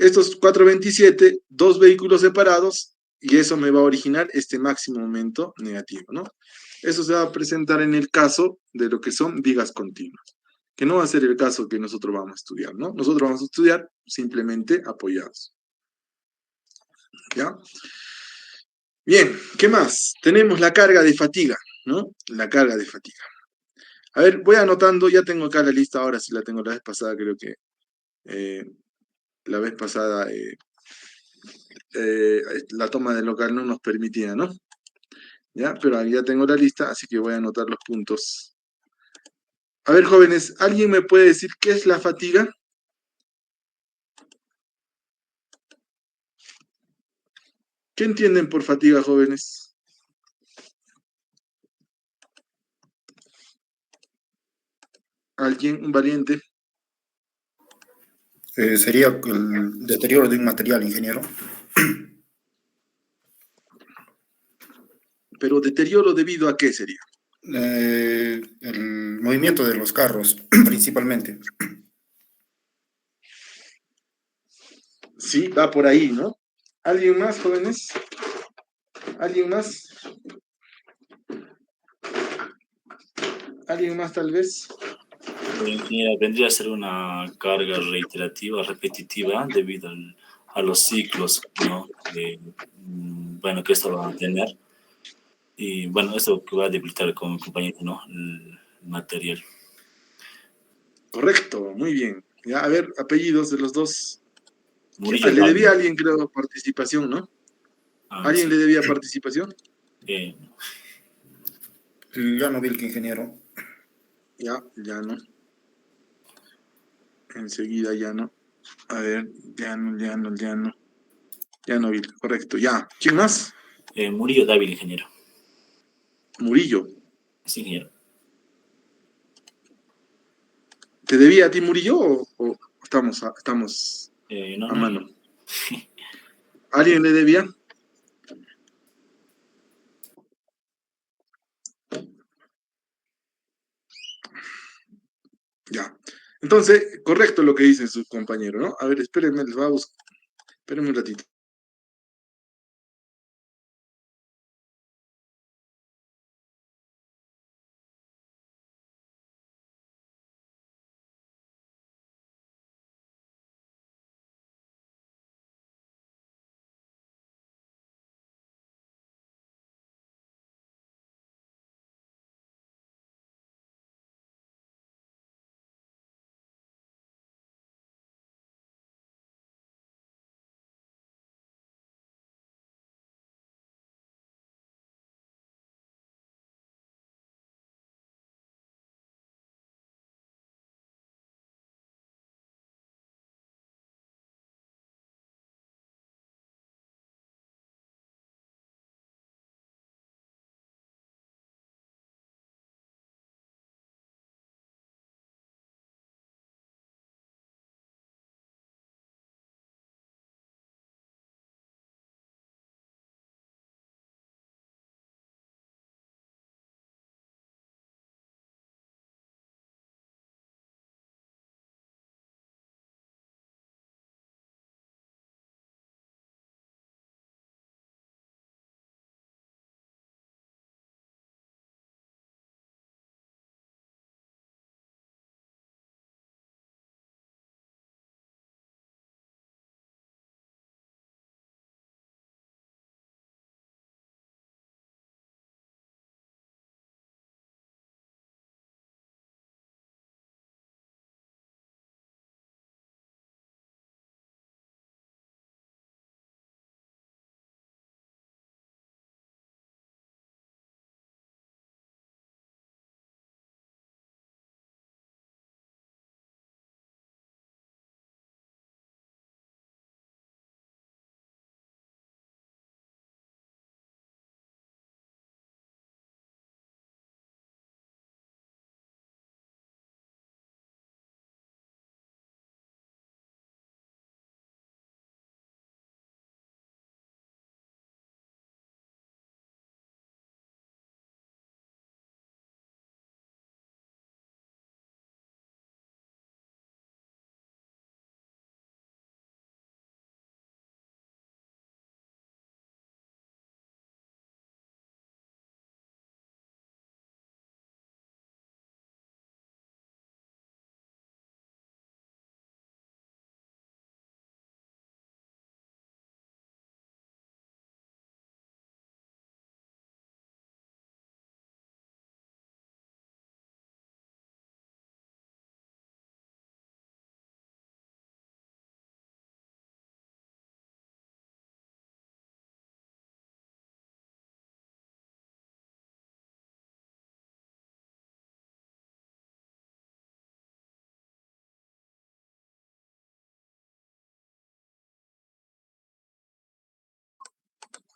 [SPEAKER 1] estos 427, dos vehículos separados, y eso me va a originar este máximo momento negativo, ¿no? Eso se va a presentar en el caso de lo que son vigas continuas, que no va a ser el caso que nosotros vamos a estudiar, ¿no? Nosotros vamos a estudiar simplemente apoyados, ¿ya? Bien, ¿qué más? Tenemos la carga de fatiga, ¿no? La carga de fatiga. A ver, voy anotando, ya tengo acá la lista, ahora sí la tengo, la vez pasada creo que, eh, la vez pasada la toma del local no nos permitía, ¿no? ¿Ya? Pero ahí ya tengo la lista, así que voy a anotar los puntos. A ver, jóvenes, ¿alguien me puede decir qué es la fatiga? ¿Qué entienden por fatiga, jóvenes? ¿Alguien? ¿Un valiente?
[SPEAKER 2] Sería el deterioro de un material, ingeniero.
[SPEAKER 1] Pero deterioro debido a qué sería.
[SPEAKER 2] El movimiento de los carros, principalmente.
[SPEAKER 1] Sí, va por ahí, ¿no? ¿Alguien más, jóvenes? ¿Alguien más? ¿Alguien más tal vez?
[SPEAKER 3] Ingeniero, vendría a ser una carga reiterativa, repetitiva, debido a los ciclos, ¿no? Bueno, que esto va a tener. Y bueno, esto que va a debilitar con mi compañero, ¿no? El material.
[SPEAKER 1] Correcto, muy bien. Ya, a ver, apellidos de los dos.
[SPEAKER 3] Murillo
[SPEAKER 1] Le debía a
[SPEAKER 3] Dávila.
[SPEAKER 1] alguien, creo, participación, ¿no?
[SPEAKER 3] Ah,
[SPEAKER 1] ¿Alguien
[SPEAKER 3] sí.
[SPEAKER 1] le debía participación?
[SPEAKER 3] Eh,
[SPEAKER 2] Ya no vi el que ingeniero.
[SPEAKER 1] Ya, ya no. Enseguida ya no. A ver, ya no, ya no, ya no. Ya no vi, correcto, ya. ¿Quién más?
[SPEAKER 3] Murillo Dávila, ingeniero.
[SPEAKER 1] Murillo.
[SPEAKER 3] Sí, ingeniero.
[SPEAKER 1] ¿Te debía a ti Murillo o estamos
[SPEAKER 3] No,
[SPEAKER 1] a
[SPEAKER 3] no,
[SPEAKER 1] mano? ¿Alguien le debía? Ya. Entonces, correcto lo que dice su compañero, ¿no? A ver, espérenme, les voy a buscar. Espérenme un ratito.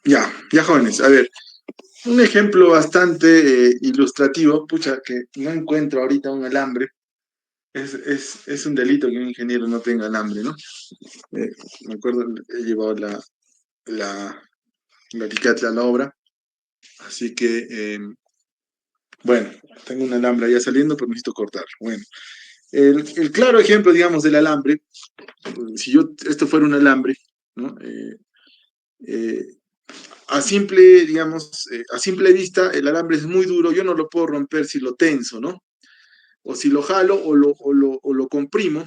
[SPEAKER 1] Ya jóvenes, a ver, un ejemplo bastante ilustrativo, pucha, que no encuentro ahorita un alambre. Es un delito que un ingeniero no tenga alambre, ¿no? Eh, Me acuerdo, he llevado la, la Ticatla a la obra, así que, bueno, tengo un alambre ya saliendo, pero necesito cortarlo. Bueno, el claro ejemplo, digamos, del alambre, si esto fuera un alambre, ¿no? Eh, a simple, digamos, a simple vista, el alambre es muy duro, yo no lo puedo romper si lo tenso, ¿no? O si lo jalo o lo comprimo,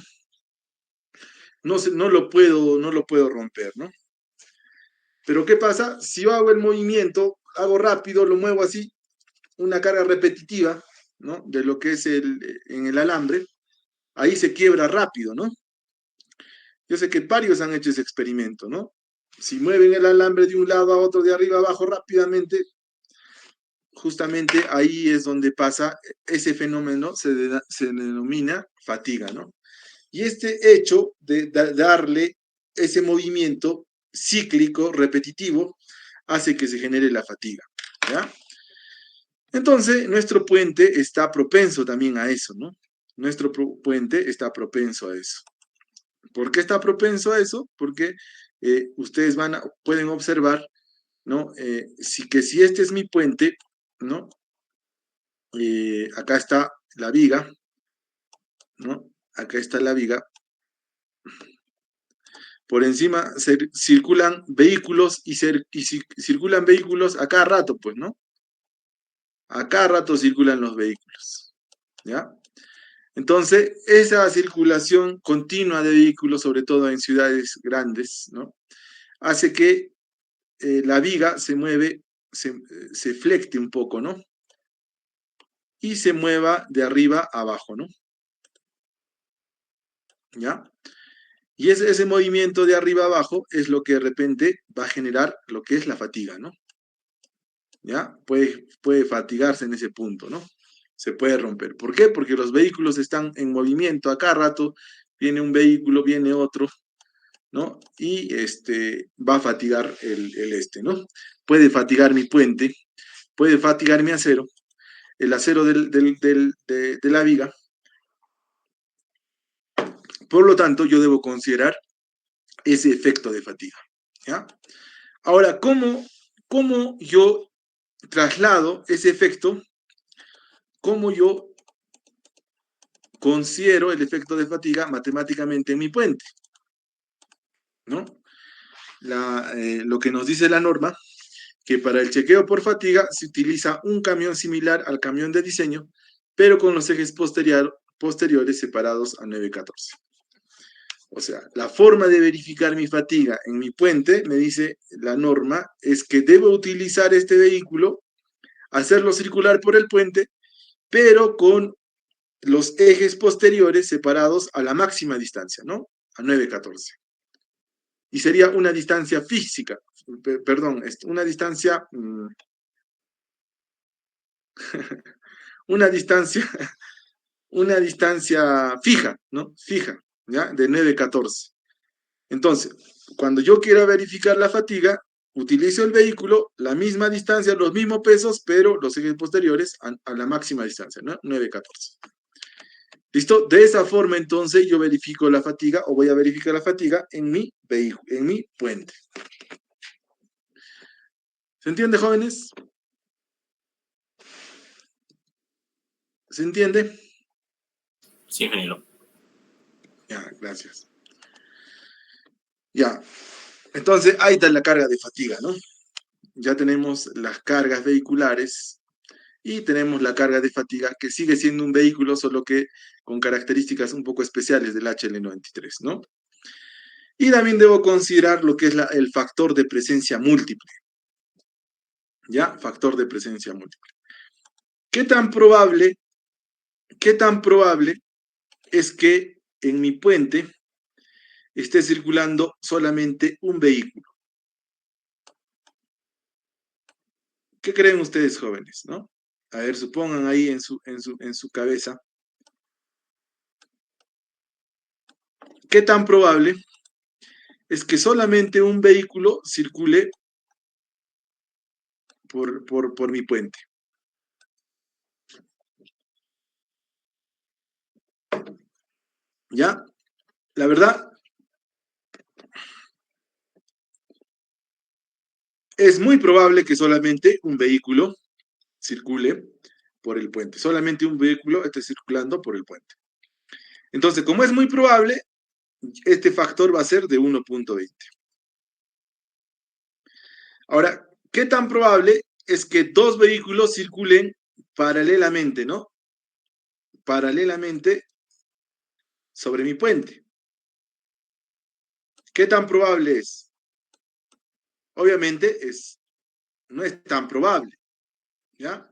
[SPEAKER 1] no lo puedo romper, ¿no? Pero ¿qué pasa? Si yo hago el movimiento, hago rápido, lo muevo así, una carga repetitiva, ¿no? De lo que es en el alambre, ahí se quiebra rápido, ¿no? Yo sé que varios han hecho ese experimento, ¿no? Si mueven el alambre de un lado a otro, de arriba a abajo rápidamente, justamente ahí es donde pasa ese fenómeno, se denomina fatiga, ¿no? Y este hecho de darle ese movimiento cíclico, repetitivo, hace que se genere la fatiga, ¿ya? Entonces, nuestro puente está propenso también a eso, ¿no? Nuestro puente está propenso a eso. ¿Por qué está propenso a eso? Porque ustedes pueden observar, ¿no? Si este es mi puente, ¿no? Acá está la viga, ¿no? Acá está la viga. Por encima circulan vehículos y circulan vehículos a cada rato, pues, ¿no? A cada rato circulan los vehículos, ¿ya? Entonces, esa circulación continua de vehículos, sobre todo en ciudades grandes, ¿no? Hace que la viga se flecte un poco, ¿no? Y se mueva de arriba a abajo, ¿no? ¿Ya? Y ese movimiento de arriba a abajo es lo que de repente va a generar lo que es la fatiga, ¿no? ¿Ya? Puede fatigarse en ese punto, ¿no? Se puede romper. ¿Por qué? Porque los vehículos están en movimiento a cada rato, viene un vehículo, viene otro, ¿no? Y va a fatigar ¿no? Puede fatigar mi puente, puede fatigar mi acero, el acero de la viga. Por lo tanto, yo debo considerar ese efecto de fatiga, ¿ya? Ahora, ¿cómo yo traslado ese efecto? ¿Cómo yo considero el efecto de fatiga matemáticamente en mi puente? ¿No? Lo que nos dice la norma, que para el chequeo por fatiga se utiliza un camión similar al camión de diseño, pero con los ejes posteriores separados a 9,14. O sea, la forma de verificar mi fatiga en mi puente, me dice la norma, es que debo utilizar este vehículo, hacerlo circular por el puente, pero con los ejes posteriores separados a la máxima distancia, ¿no? A 9,14. Y sería una distancia física, perdón, una distancia, una distancia, una distancia fija, ¿no? Fija, ¿ya? De 9,14. Entonces, cuando yo quiera verificar la fatiga, utilizo el vehículo, la misma distancia, los mismos pesos, pero los ejes posteriores a la máxima distancia, ¿no? 9,14. ¿Listo? De esa forma, entonces, yo verifico la fatiga o voy a verificar la fatiga en mi vehículo, en mi puente. ¿Se entiende, jóvenes? ¿Se entiende?
[SPEAKER 3] Sí, ingeniero.
[SPEAKER 1] Ya, gracias. Ya, entonces ahí está la carga de fatiga, ¿no? Ya tenemos las cargas vehiculares y tenemos la carga de fatiga, que sigue siendo un vehículo, solo que con características un poco especiales del HL93, ¿no? Y también debo considerar lo que es el factor de presencia múltiple. ¿Ya? Factor de presencia múltiple. ¿Qué tan probable es que en mi puente esté circulando solamente un vehículo? ¿Qué creen ustedes, jóvenes, no? A ver, supongan ahí en su cabeza. ¿Qué tan probable es que solamente un vehículo circule por mi puente. ¿Ya? La verdad, es muy probable que solamente un vehículo circule por el puente. Solamente un vehículo esté circulando por el puente. Entonces, como es muy probable, este factor va a ser de 1.20. Ahora, ¿qué tan probable es que dos vehículos circulen paralelamente, ¿no? Paralelamente sobre mi puente. ¿Qué tan probable es? Obviamente no es tan probable, ¿ya?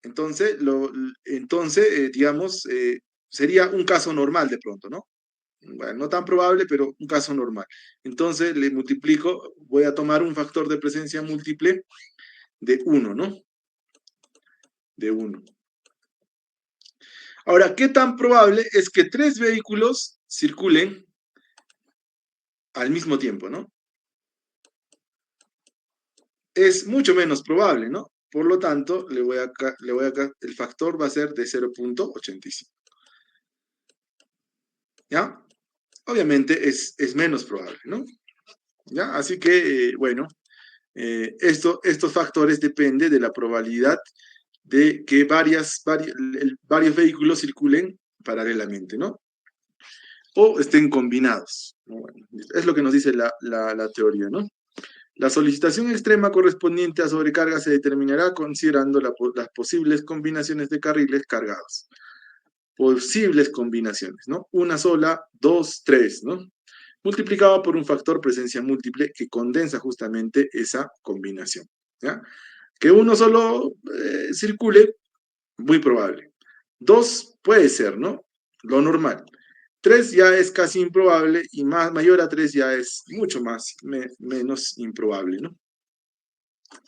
[SPEAKER 1] Entonces, digamos, sería un caso normal de pronto, ¿no? Bueno, no tan probable, pero un caso normal. Entonces, le multiplico, voy a tomar un factor de presencia múltiple de 1, ¿no? De 1. Ahora, ¿qué tan probable es que tres vehículos circulen al mismo tiempo, ¿no? Es mucho menos probable, ¿no? Por lo tanto, el factor va a ser de 0.85. ¿Ya? Obviamente es menos probable, ¿no? ¿Ya? Así que, bueno, estos factores dependen de la probabilidad de que varios vehículos circulen paralelamente, ¿no? O estén combinados, ¿no? Bueno, es lo que nos dice la teoría, ¿no? La solicitación extrema correspondiente a sobrecarga se determinará considerando las posibles combinaciones de carriles cargados. Posibles combinaciones, ¿no? Una sola, dos, tres, ¿no? Multiplicado por un factor presencia múltiple que condensa justamente esa combinación, ¿ya? Que uno solo circule, muy probable. Dos puede ser, ¿no? Lo normal. Tres ya es casi improbable y mayor a tres ya es mucho menos improbable, ¿no?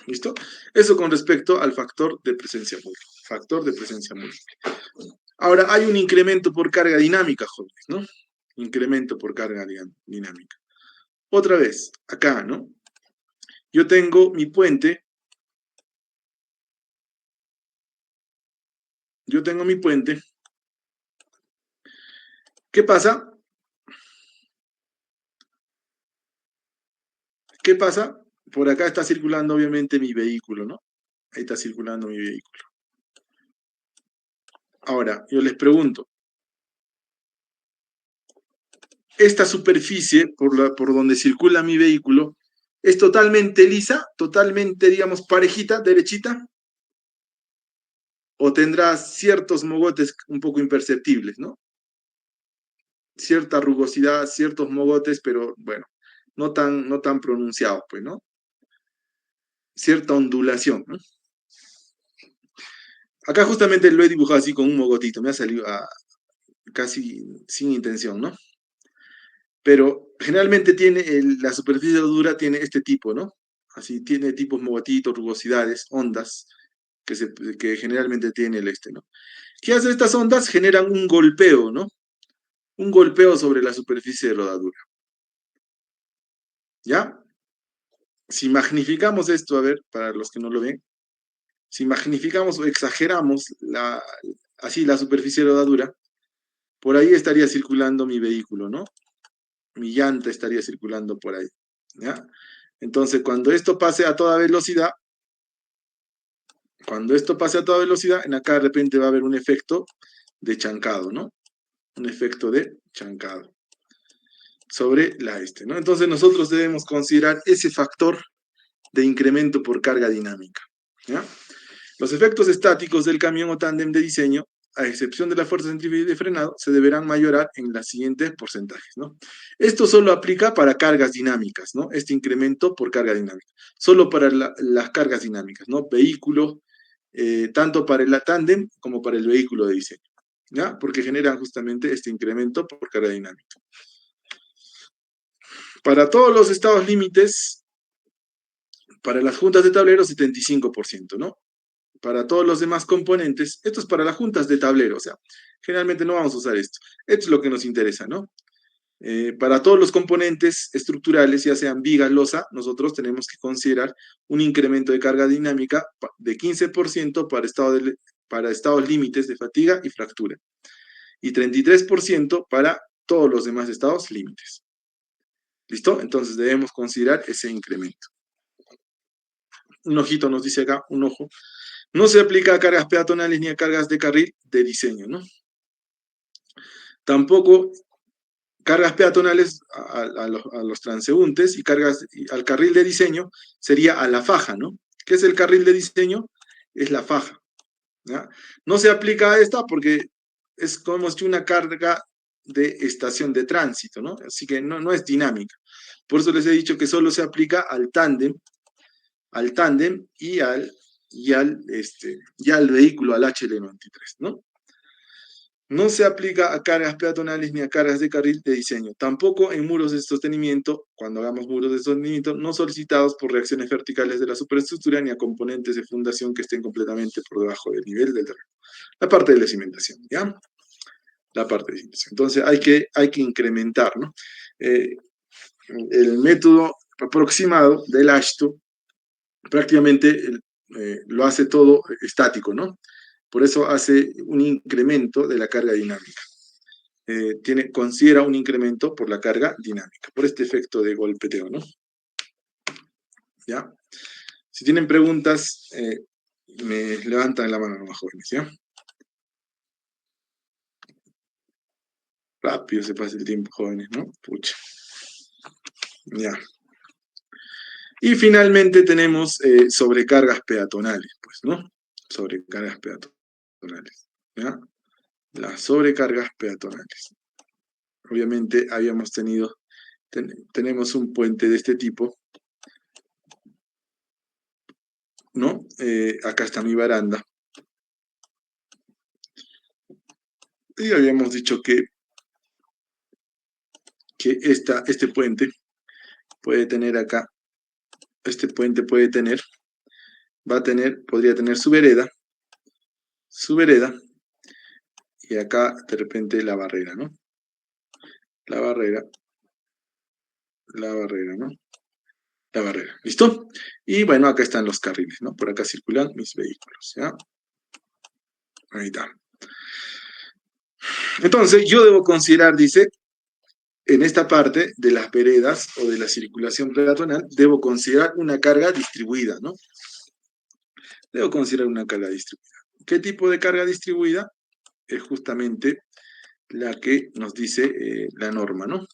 [SPEAKER 1] ¿Listo? Eso con respecto al factor de presencia múltiple. Factor de presencia múltiple. Ahora, hay un incremento por carga dinámica, jóvenes, ¿no? Incremento por carga dinámica. Otra vez, acá, ¿no? Yo tengo mi puente. Yo tengo mi puente. ¿Qué pasa? ¿Qué pasa? Por acá está circulando obviamente mi vehículo, ¿no? Ahí está circulando mi vehículo. Ahora, yo les pregunto, ¿esta superficie por donde circula mi vehículo es totalmente lisa, totalmente, digamos, parejita, derechita? ¿O tendrá ciertos mogotes un poco imperceptibles, ¿no? Cierta rugosidad, ciertos mogotes, pero bueno, no tan pronunciados, pues, ¿no? Cierta ondulación, ¿no? Acá justamente lo he dibujado así con un mogotito, me ha salido casi sin intención, ¿no? Pero generalmente la superficie dura tiene este tipo, ¿no? Así tiene tipos mogotitos, rugosidades, ondas, que generalmente tiene ¿no? ¿Qué hacen estas ondas? Generan un golpeo, ¿no? Un golpeo sobre la superficie de rodadura. ¿Ya? Si magnificamos esto, a ver, para los que no lo ven, si magnificamos o exageramos así la superficie de rodadura, por ahí estaría circulando mi vehículo, ¿no? Mi llanta estaría circulando por ahí, ¿ya? Entonces, cuando esto pase a toda velocidad, en acá de repente va a haber un efecto de chancado, ¿no? Un efecto de chancado sobre ¿no? Entonces nosotros debemos considerar ese factor de incremento por carga dinámica, ¿ya? Los efectos estáticos del camión o tándem de diseño, a excepción de la fuerza centrífuga y de frenado, se deberán mayorar en los siguientes porcentajes, ¿no? Esto solo aplica para cargas dinámicas, ¿no? Este incremento por carga dinámica. Solo para las cargas dinámicas, ¿no? Vehículo, tanto para el tándem como para el vehículo de diseño, ¿ya? Porque generan justamente este incremento por carga dinámica. Para todos los estados límites, para las juntas de tablero, 75%, ¿no? Para todos los demás componentes, esto es para las juntas de tablero, o sea, generalmente no vamos a usar esto. Esto es lo que nos interesa, ¿no? Para todos los componentes estructurales, ya sean vigas, losa, nosotros tenemos que considerar un incremento de carga dinámica de 15% para estados límites de fatiga y fractura, y 33% para todos los demás estados límites. ¿Listo? Entonces debemos considerar ese incremento. Un ojito nos dice acá, un ojo. No se aplica a cargas peatonales ni a cargas de carril de diseño, ¿no? Tampoco cargas peatonales a los transeúntes y cargas al carril de diseño sería a la faja, ¿no? ¿Qué es el carril de diseño? Es la faja, ¿ya? No se aplica a esta porque es como si una carga de estación de tránsito, ¿no? Así que no es dinámica. Por eso les he dicho que solo se aplica al tándem y al vehículo, al HL93, ¿no? No se aplica a cargas peatonales ni a cargas de carril de diseño. Tampoco en muros de sostenimiento, cuando hagamos muros de sostenimiento, no solicitados por reacciones verticales de la superestructura ni a componentes de fundación que estén completamente por debajo del nivel del terreno. La parte de la cimentación, ¿ya? La parte de cimentación. Entonces hay que incrementar, ¿no? El método aproximado del AASHTO prácticamente lo hace todo estático, ¿no? Por eso hace un incremento de la carga dinámica. Considera un incremento por la carga dinámica, por este efecto de golpeteo, ¿no? ¿Ya? Si tienen preguntas, me levantan la mano los jóvenes, ¿ya? Rápido se pasa el tiempo, jóvenes, ¿no? Pucha. Ya. Y finalmente tenemos sobrecargas peatonales, pues, ¿no? Sobrecargas peatonales, ¿ya? Las sobrecargas peatonales. Obviamente tenemos un puente de este tipo, ¿no? Acá está mi baranda. Y habíamos dicho que este puente puede tener acá, podría tener su vereda, y acá de repente la barrera, ¿no? La barrera, ¿no? La barrera, ¿listo? Y bueno, acá están los carriles, ¿no? Por acá circulan mis vehículos, ¿ya? Ahí está. Entonces, yo debo considerar, dice, en esta parte de las veredas o de la circulación peatonal, debo considerar una carga distribuida, ¿no? Debo considerar una carga distribuida. ¿Qué tipo de carga distribuida? Es justamente la que nos dice la norma, ¿no?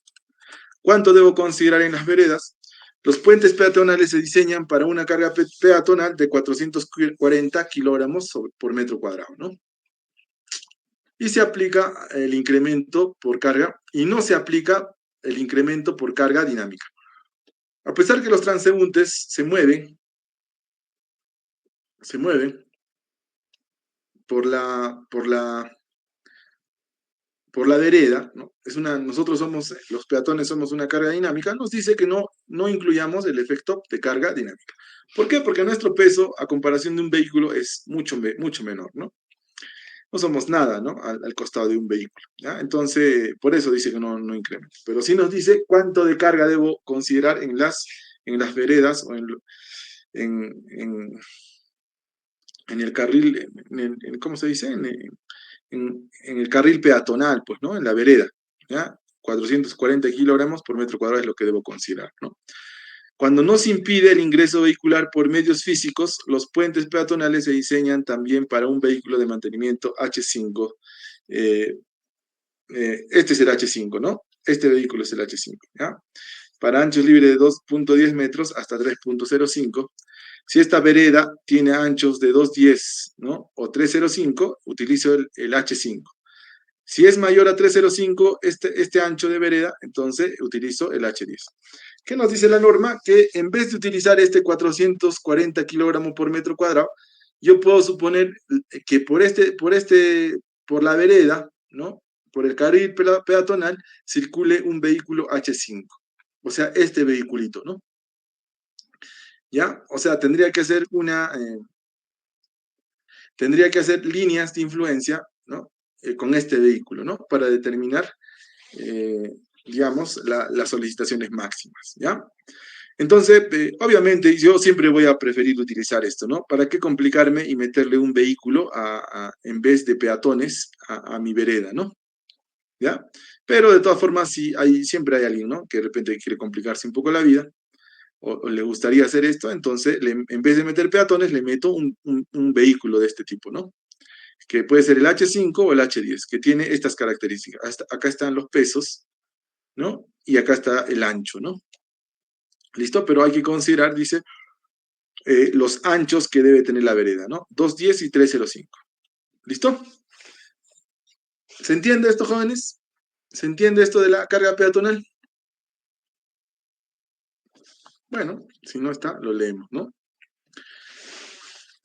[SPEAKER 1] ¿Cuánto debo considerar en las veredas? Los puentes peatonales se diseñan para una carga peatonal de 440 kilogramos por metro cuadrado, ¿no? Y se aplica el incremento por carga, y no se aplica el incremento por carga dinámica. A pesar que los transeúntes se mueven por la vereda, ¿no? Nosotros los peatones somos una carga dinámica, nos dice que no incluyamos el efecto de carga dinámica. ¿Por qué? Porque nuestro peso, a comparación de un vehículo, es mucho menor, ¿no? No somos nada, ¿no? Al costado de un vehículo, ¿ya? Entonces, por eso dice que no incrementa. Pero sí nos dice cuánto de carga debo considerar en las veredas o en el carril, ¿cómo se dice? En el carril peatonal, pues, ¿no? En la vereda, ¿ya? 440 kilogramos por metro cuadrado es lo que debo considerar, ¿no? Cuando no se impide el ingreso vehicular por medios físicos, los puentes peatonales se diseñan también para un vehículo de mantenimiento H5. Este es el H5, ¿no? Este vehículo es el H5, ¿ya? Para anchos libres de 2.10 metros hasta 3.05. Si esta vereda tiene anchos de 2.10, ¿no? O 3.05, utilizo el H5. Si es mayor a 3.05 este ancho de vereda, entonces utilizo el H10. ¿Qué nos dice la norma? Que en vez de utilizar este 440 kilogramos por metro cuadrado, yo puedo suponer que por la vereda, ¿no? Por el carril peatonal, circule un vehículo H5. O sea, este vehiculito, ¿no? ¿Ya? O sea, tendría que hacer líneas de influencia, ¿no? Con este vehículo, ¿no? Para determinar digamos, las solicitaciones máximas, ¿ya? Entonces, obviamente, yo siempre voy a preferir utilizar esto, ¿no? ¿Para qué complicarme y meterle un vehículo en vez de peatones a mi vereda, ¿no? ¿Ya? Pero de todas formas, sí, siempre hay alguien, ¿no? Que de repente quiere complicarse un poco la vida, o le gustaría hacer esto, entonces, en vez de meter peatones, le meto un vehículo de este tipo, ¿no? Que puede ser el H5 o el H10, que tiene estas características. Acá están los pesos, ¿no? Y acá está el ancho, ¿no? ¿Listo? Pero hay que considerar, dice, los anchos que debe tener la vereda, ¿no? 210 y 305. ¿Listo? ¿Se entiende esto, jóvenes? ¿Se entiende esto de la carga peatonal? Bueno, si no está, lo leemos, ¿no?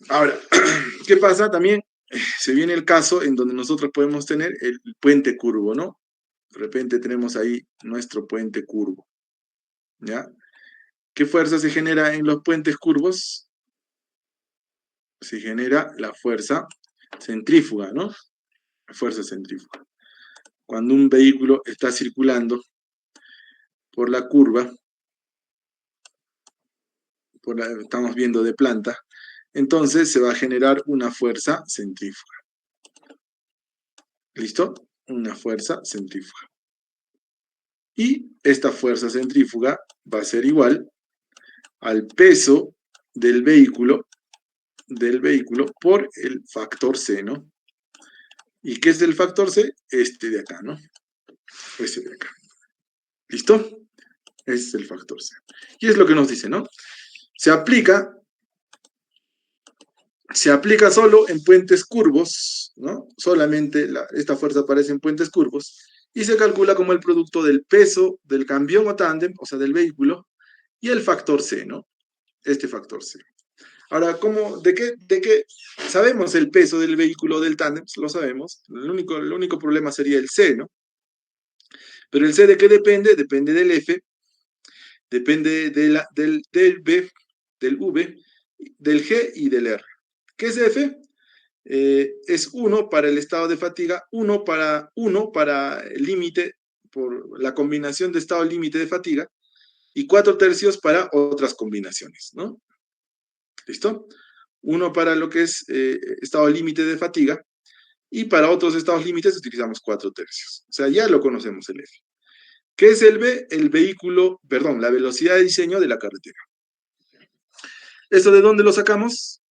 [SPEAKER 1] Ahora, ¿qué pasa? También se viene el caso en donde nosotros podemos tener el puente curvo, ¿no? De repente tenemos ahí nuestro puente curvo, ¿ya? ¿Qué fuerza se genera en los puentes curvos? Se genera la fuerza centrífuga, ¿no? La fuerza centrífuga. Cuando un vehículo está circulando por la curva, estamos viendo de planta, entonces se va a generar una fuerza centrífuga. ¿Listo? Una fuerza centrífuga. Y esta fuerza centrífuga va a ser igual al peso del vehículo por el factor C, ¿no? ¿Y qué es el factor C? Este de acá, ¿no? Este de acá. ¿Listo? Ese es el factor C. Y es lo que nos dice, ¿no? Se aplica solo en puentes curvos, ¿no? Solamente esta fuerza aparece en puentes curvos y se calcula como el producto del peso del camión o tándem, o sea, del vehículo, y el factor C, ¿no? Este factor C. Ahora, ¿de qué sabemos el peso del vehículo del tándem? Lo sabemos. El único problema sería el C, ¿no? Pero el C, ¿de qué depende? Depende del F, depende del B, del V, del G y del R. ¿Qué es F? Es 1 para el estado de fatiga, 1 para el límite, por la combinación de estado límite de fatiga, y 4/3 para otras combinaciones, ¿no? ¿Listo? 1 para lo que es estado límite de fatiga, y para otros estados límites utilizamos 4/3. O sea, ya lo conocemos el F. ¿Qué es el B? La velocidad de diseño de la carretera. ¿Esto de dónde lo sacamos?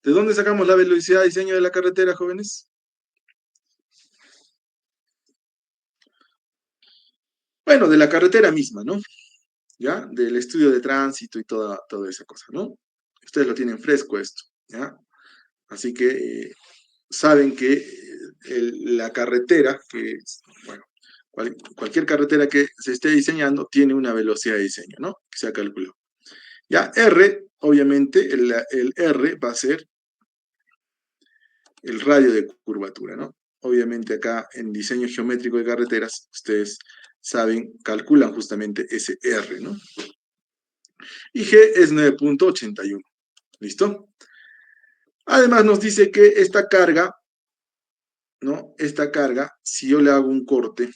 [SPEAKER 1] ¿De dónde sacamos la velocidad de diseño de la carretera, jóvenes? Bueno, de la carretera misma, ¿no? ¿Ya? Del estudio de tránsito y toda esa cosa, ¿no? Ustedes lo tienen fresco esto, ¿ya? Así que saben que la carretera, bueno, cualquier carretera que se esté diseñando tiene una velocidad de diseño, ¿no? Que se ha calculado. Ya, R, obviamente, el R va a ser el radio de curvatura, ¿no? Obviamente acá en diseño geométrico de carreteras, ustedes saben, calculan justamente ese R, ¿no? Y G es 9.81, ¿listo? Además nos dice que esta carga, ¿no? Esta carga, si yo le hago un corte,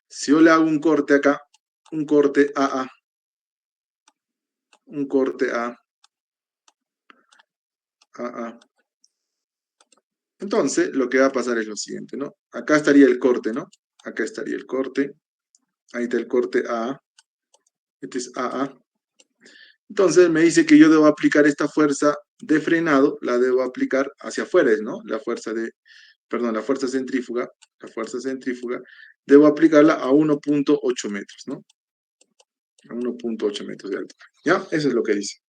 [SPEAKER 1] si yo le hago un corte acá, un corte AA, un corte AA, entonces lo que va a pasar es lo siguiente, ¿no? Acá estaría el corte, ¿no? Acá estaría el corte, ahí está el corte AA, este es AA. Entonces me dice que yo debo aplicar esta fuerza de frenado, la debo aplicar hacia afuera, ¿no? La fuerza centrífuga, debo aplicarla a 1.8 metros, ¿no? A 1.8 metros de altura. ¿Ya? Eso es lo que dice.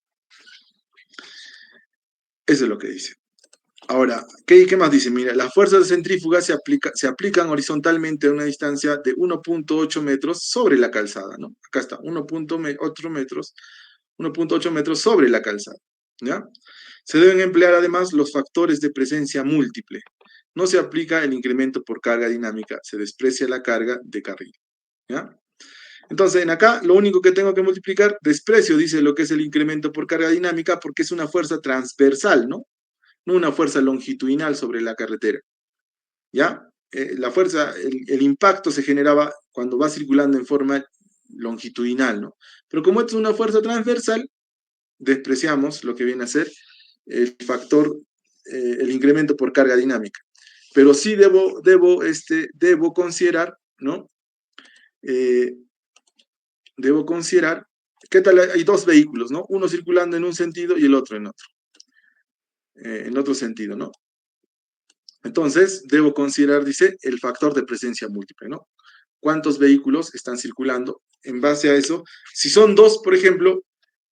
[SPEAKER 1] Eso es lo que dice. Ahora, ¿qué más dice? Mira, las fuerzas de centrífuga se aplican horizontalmente a una distancia de 1.8 metros sobre la calzada, ¿no? Acá está, 1.8 metros sobre la calzada, ¿ya? Se deben emplear además los factores de presencia múltiple. No se aplica el incremento por carga dinámica, se desprecia la carga de carril, ¿ya? Entonces, en acá, lo único que tengo que multiplicar, desprecio, dice lo que es el incremento por carga dinámica, porque es una fuerza transversal, ¿no? No una fuerza longitudinal sobre la carretera, ¿ya? la fuerza, el impacto se generaba cuando va circulando en forma longitudinal, ¿no? Pero como esto es una fuerza transversal, despreciamos lo que viene a ser el factor, el incremento por carga dinámica. Pero sí debo considerar, ¿no? Debo considerar, ¿qué tal? Hay dos vehículos, ¿no? Uno circulando en un sentido y el otro en otro sentido, ¿no? Entonces, debo considerar, dice, el factor de presencia múltiple, ¿no? ¿Cuántos vehículos están circulando? En base a eso, si son dos, por ejemplo,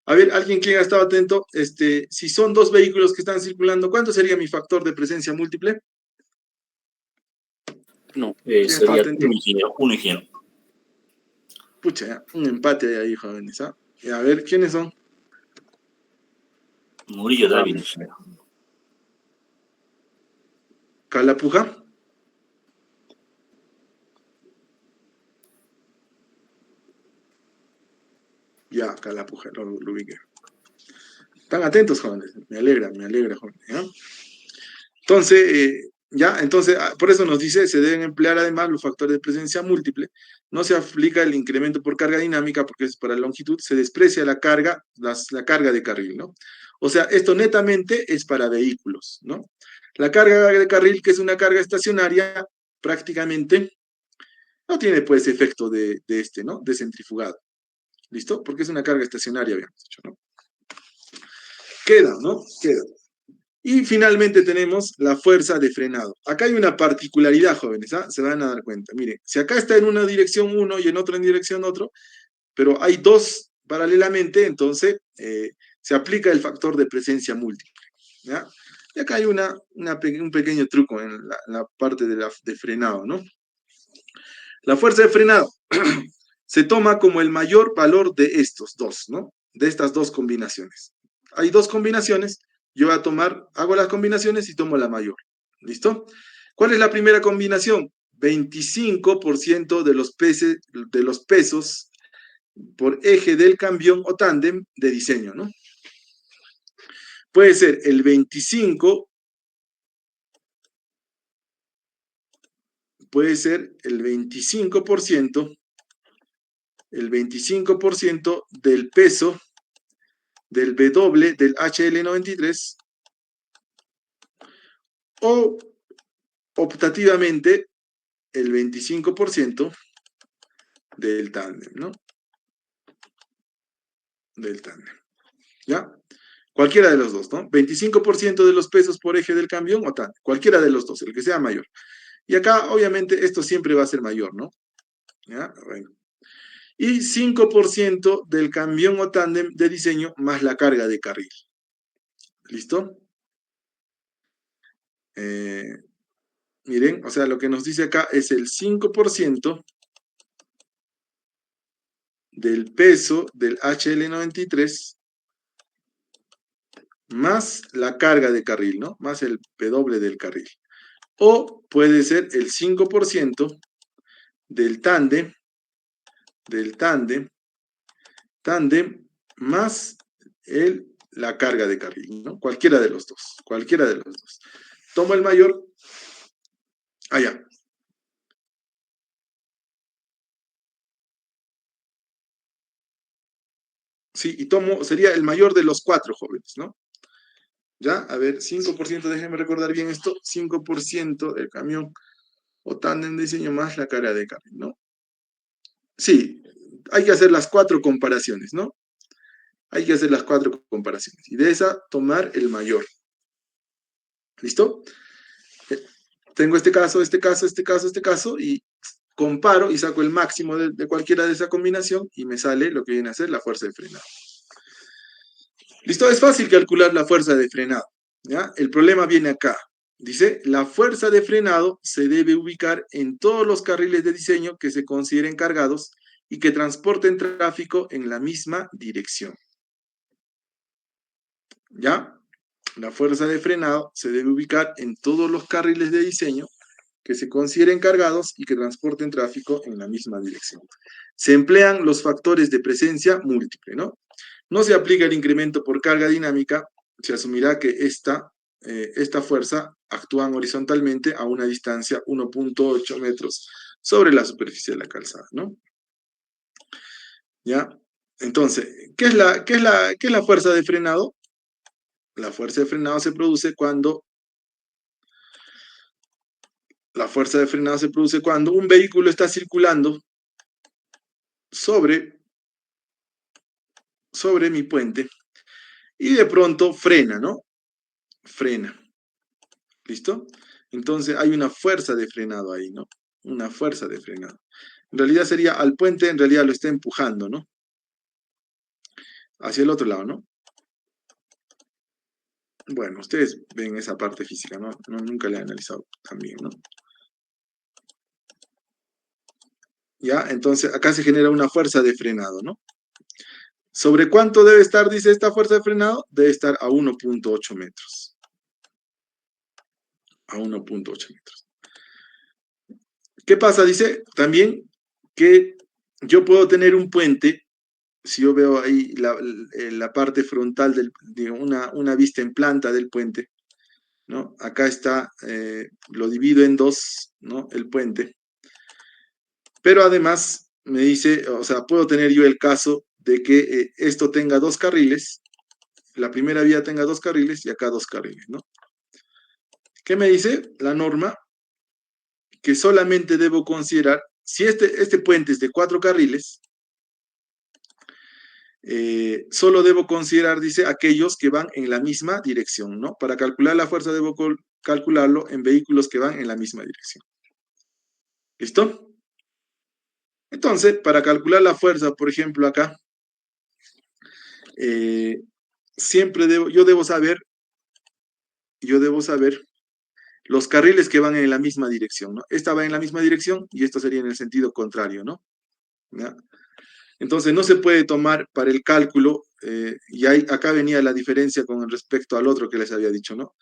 [SPEAKER 1] a ver, alguien que ha estado atento, si son dos vehículos que están circulando, ¿cuánto sería mi factor de presencia múltiple?
[SPEAKER 2] No.
[SPEAKER 1] ¿Quién estaba
[SPEAKER 3] Sería
[SPEAKER 1] atento?
[SPEAKER 3] un ingeniero.
[SPEAKER 1] Pucha, ya, un empate hay ahí, jóvenes, ¿ah? Y a ver, ¿quiénes son?
[SPEAKER 3] Murillo David.
[SPEAKER 1] ¿Calapuja? Ya, Calapuja, lo ubiqué. Están atentos, jóvenes. Me alegra, jóvenes, ¿ya? Entonces, por eso nos dice, se deben emplear además los factores de presencia múltiple. No se aplica el incremento por carga dinámica porque es para longitud, se desprecia la carga, la carga de carril, ¿no? O sea, esto netamente es para vehículos, ¿no? La carga de carril, que es una carga estacionaria, prácticamente no tiene pues efecto ¿no? De centrifugado. ¿Listo? Porque es una carga estacionaria, habíamos dicho, ¿no? Queda, ¿no? Queda. Y finalmente tenemos la fuerza de frenado. Acá hay una particularidad, jóvenes, ¿ah? Se van a dar cuenta. Miren, si acá está en una dirección uno y en otra en dirección otro, pero hay dos paralelamente, entonces se aplica el factor de presencia múltiple, ¿ya? Y acá hay un pequeño truco en la parte de frenado, ¿no? La fuerza de frenado se toma como el mayor valor de estos dos, ¿no? De estas dos combinaciones. Hay dos combinaciones, yo voy a tomar, hago las combinaciones y tomo la mayor. ¿Listo? ¿Cuál es la primera combinación? 25% de los pesos por eje del camión o tándem de diseño, ¿no? Puede ser el 25, puede ser el 25% del peso del W del HL93 o optativamente el 25% del tándem, ¿no? Del tándem, ¿ya? Cualquiera de los dos, ¿no? 25% de los pesos por eje del camión o tándem, cualquiera de los dos, el que sea mayor. Y acá, obviamente, esto siempre va a ser mayor, ¿no? ¿Ya? Bueno. Y 5% del camión o tándem de diseño más la carga de carril. ¿Listo? Miren, o sea, lo que nos dice acá es el 5% del peso del HL93 más la carga de carril, ¿no? Más el PW del carril. O puede ser el 5% del tándem más la carga de carril, ¿no? Cualquiera de los dos. Tomo el mayor. Allá. Sí, y sería el mayor de los cuatro jóvenes, ¿no? Ya, a ver, 5%, déjenme recordar bien esto, 5% del camión o tándem de diseño más la carga de carril, ¿no? Sí, hay que hacer las cuatro comparaciones, ¿no? Hay que hacer las cuatro comparaciones. Y de esa, tomar el mayor. ¿Listo? Tengo este caso, y comparo y saco el máximo de cualquiera de esa combinación y me sale lo que viene a ser la fuerza de frenado. ¿Listo? Es fácil calcular la fuerza de frenado, ¿ya? El problema viene acá. Dice, la fuerza de frenado se debe ubicar en todos los carriles de diseño que se consideren cargados y que transporten tráfico en la misma dirección. ¿Ya? La fuerza de frenado se debe ubicar en todos los carriles de diseño que se consideren cargados y que transporten tráfico en la misma dirección. Se emplean los factores de presencia múltiple, ¿no? No se aplica el incremento por carga dinámica, se asumirá que esta esta fuerza actúan horizontalmente a una distancia 1.8 metros sobre la superficie de la calzada, ¿no? ¿Ya? Entonces, ¿qué es la fuerza de frenado? La fuerza de frenado se produce cuando un vehículo está circulando sobre mi puente y de pronto frena, ¿no? Frena. ¿Listo? Entonces hay una fuerza de frenado ahí, ¿no? Una fuerza de frenado. En realidad sería al puente, en realidad lo está empujando, ¿no? Hacia el otro lado, ¿no? Bueno, ustedes ven esa parte física, ¿no? Nunca la he analizado también, ¿no? ¿Ya? Entonces acá se genera una fuerza de frenado, ¿no? ¿Sobre cuánto debe estar, dice esta fuerza de frenado? Debe estar a 1.8 metros. A 1.8 metros. ¿Qué pasa? Dice también que yo puedo tener un puente, si yo veo ahí la parte frontal, una vista en planta del puente, ¿no? Acá está, lo divido en dos, ¿no? El puente. Pero además me dice, o sea, puedo tener yo el caso de que esto tenga dos carriles, la primera vía tenga dos carriles y acá dos carriles, ¿no? ¿Qué me dice la norma? Que solamente debo considerar, si este puente es de 4 carriles, solo debo considerar, dice, aquellos que van en la misma dirección, ¿no? Para calcular la fuerza debo calcularlo en vehículos que van en la misma dirección. ¿Listo? Entonces, para calcular la fuerza, por ejemplo, acá, yo debo saber los carriles que van en la misma dirección, ¿no? Esta va en la misma dirección y esto sería en el sentido contrario, ¿no? ¿Ya? Entonces no se puede tomar para el cálculo, y acá venía la diferencia con respecto al otro que les había dicho, ¿no?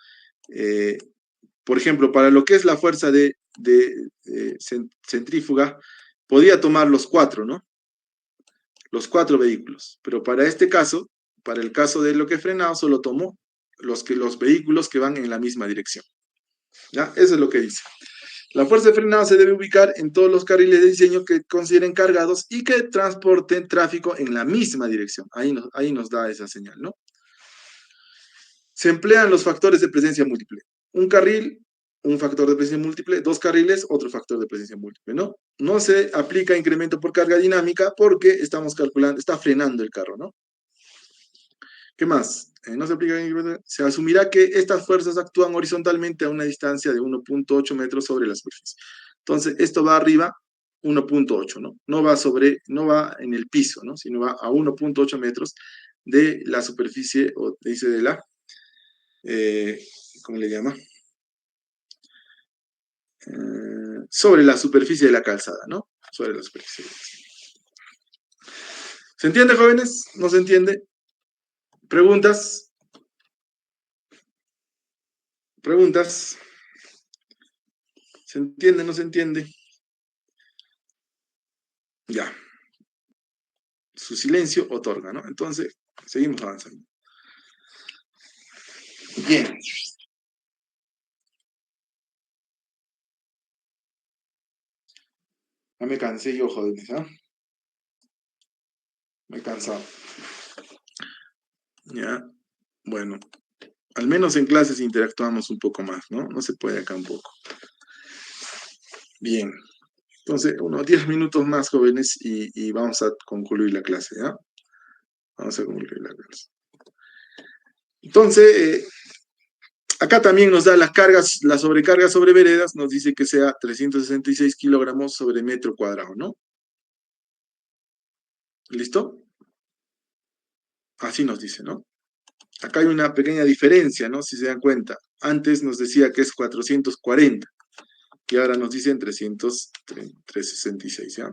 [SPEAKER 1] Por ejemplo, para lo que es la fuerza de centrífuga, podía tomar los 4, ¿no? Los 4 vehículos, pero para este caso, para el caso de lo que he frenado, solo tomo los vehículos que van en la misma dirección. ¿Ya? Eso es lo que dice. La fuerza de frenado se debe ubicar en todos los carriles de diseño que consideren cargados y que transporten tráfico en la misma dirección. Ahí nos da esa señal, ¿no? Se emplean los factores de presencia múltiple. Un carril, un factor de presencia múltiple, 2 carriles, otro factor de presencia múltiple, ¿no? No se aplica incremento por carga dinámica porque estamos calculando, está frenando el carro, ¿no? ¿Qué más? No se aplica, se asumirá que estas fuerzas actúan horizontalmente a una distancia de 1.8 metros sobre la superficie. Entonces, esto va arriba, 1.8, ¿no? No va en el piso, ¿no? Sino va a 1.8 metros de la superficie, o dice de la, ¿cómo le llama? Sobre la superficie de la calzada, ¿no? Sobre la superficie de la calzada. ¿Se entiende, jóvenes? ¿No se entiende? ¿Preguntas? ¿Preguntas? ¿Se entiende? ¿No se entiende? Ya. Su silencio otorga, ¿no? Entonces, seguimos avanzando. Bien. Ya me cansé yo, jóvenes, ¿ah? Me he cansado. Ya. Bueno. Al menos en clases interactuamos un poco más, ¿no? No se puede acá un poco. Bien. Entonces, unos 10 minutos más, jóvenes, y vamos a concluir la clase, ¿ya? Vamos a concluir la clase. Entonces, acá también nos da las cargas, la sobrecarga sobre veredas, nos dice que sea 366 kilogramos sobre metro cuadrado, ¿no? ¿Listo? Así nos dice, ¿no? Acá hay una pequeña diferencia, ¿no? Si se dan cuenta. Antes nos decía que es 440, y ahora nos dicen 366, ¿ya?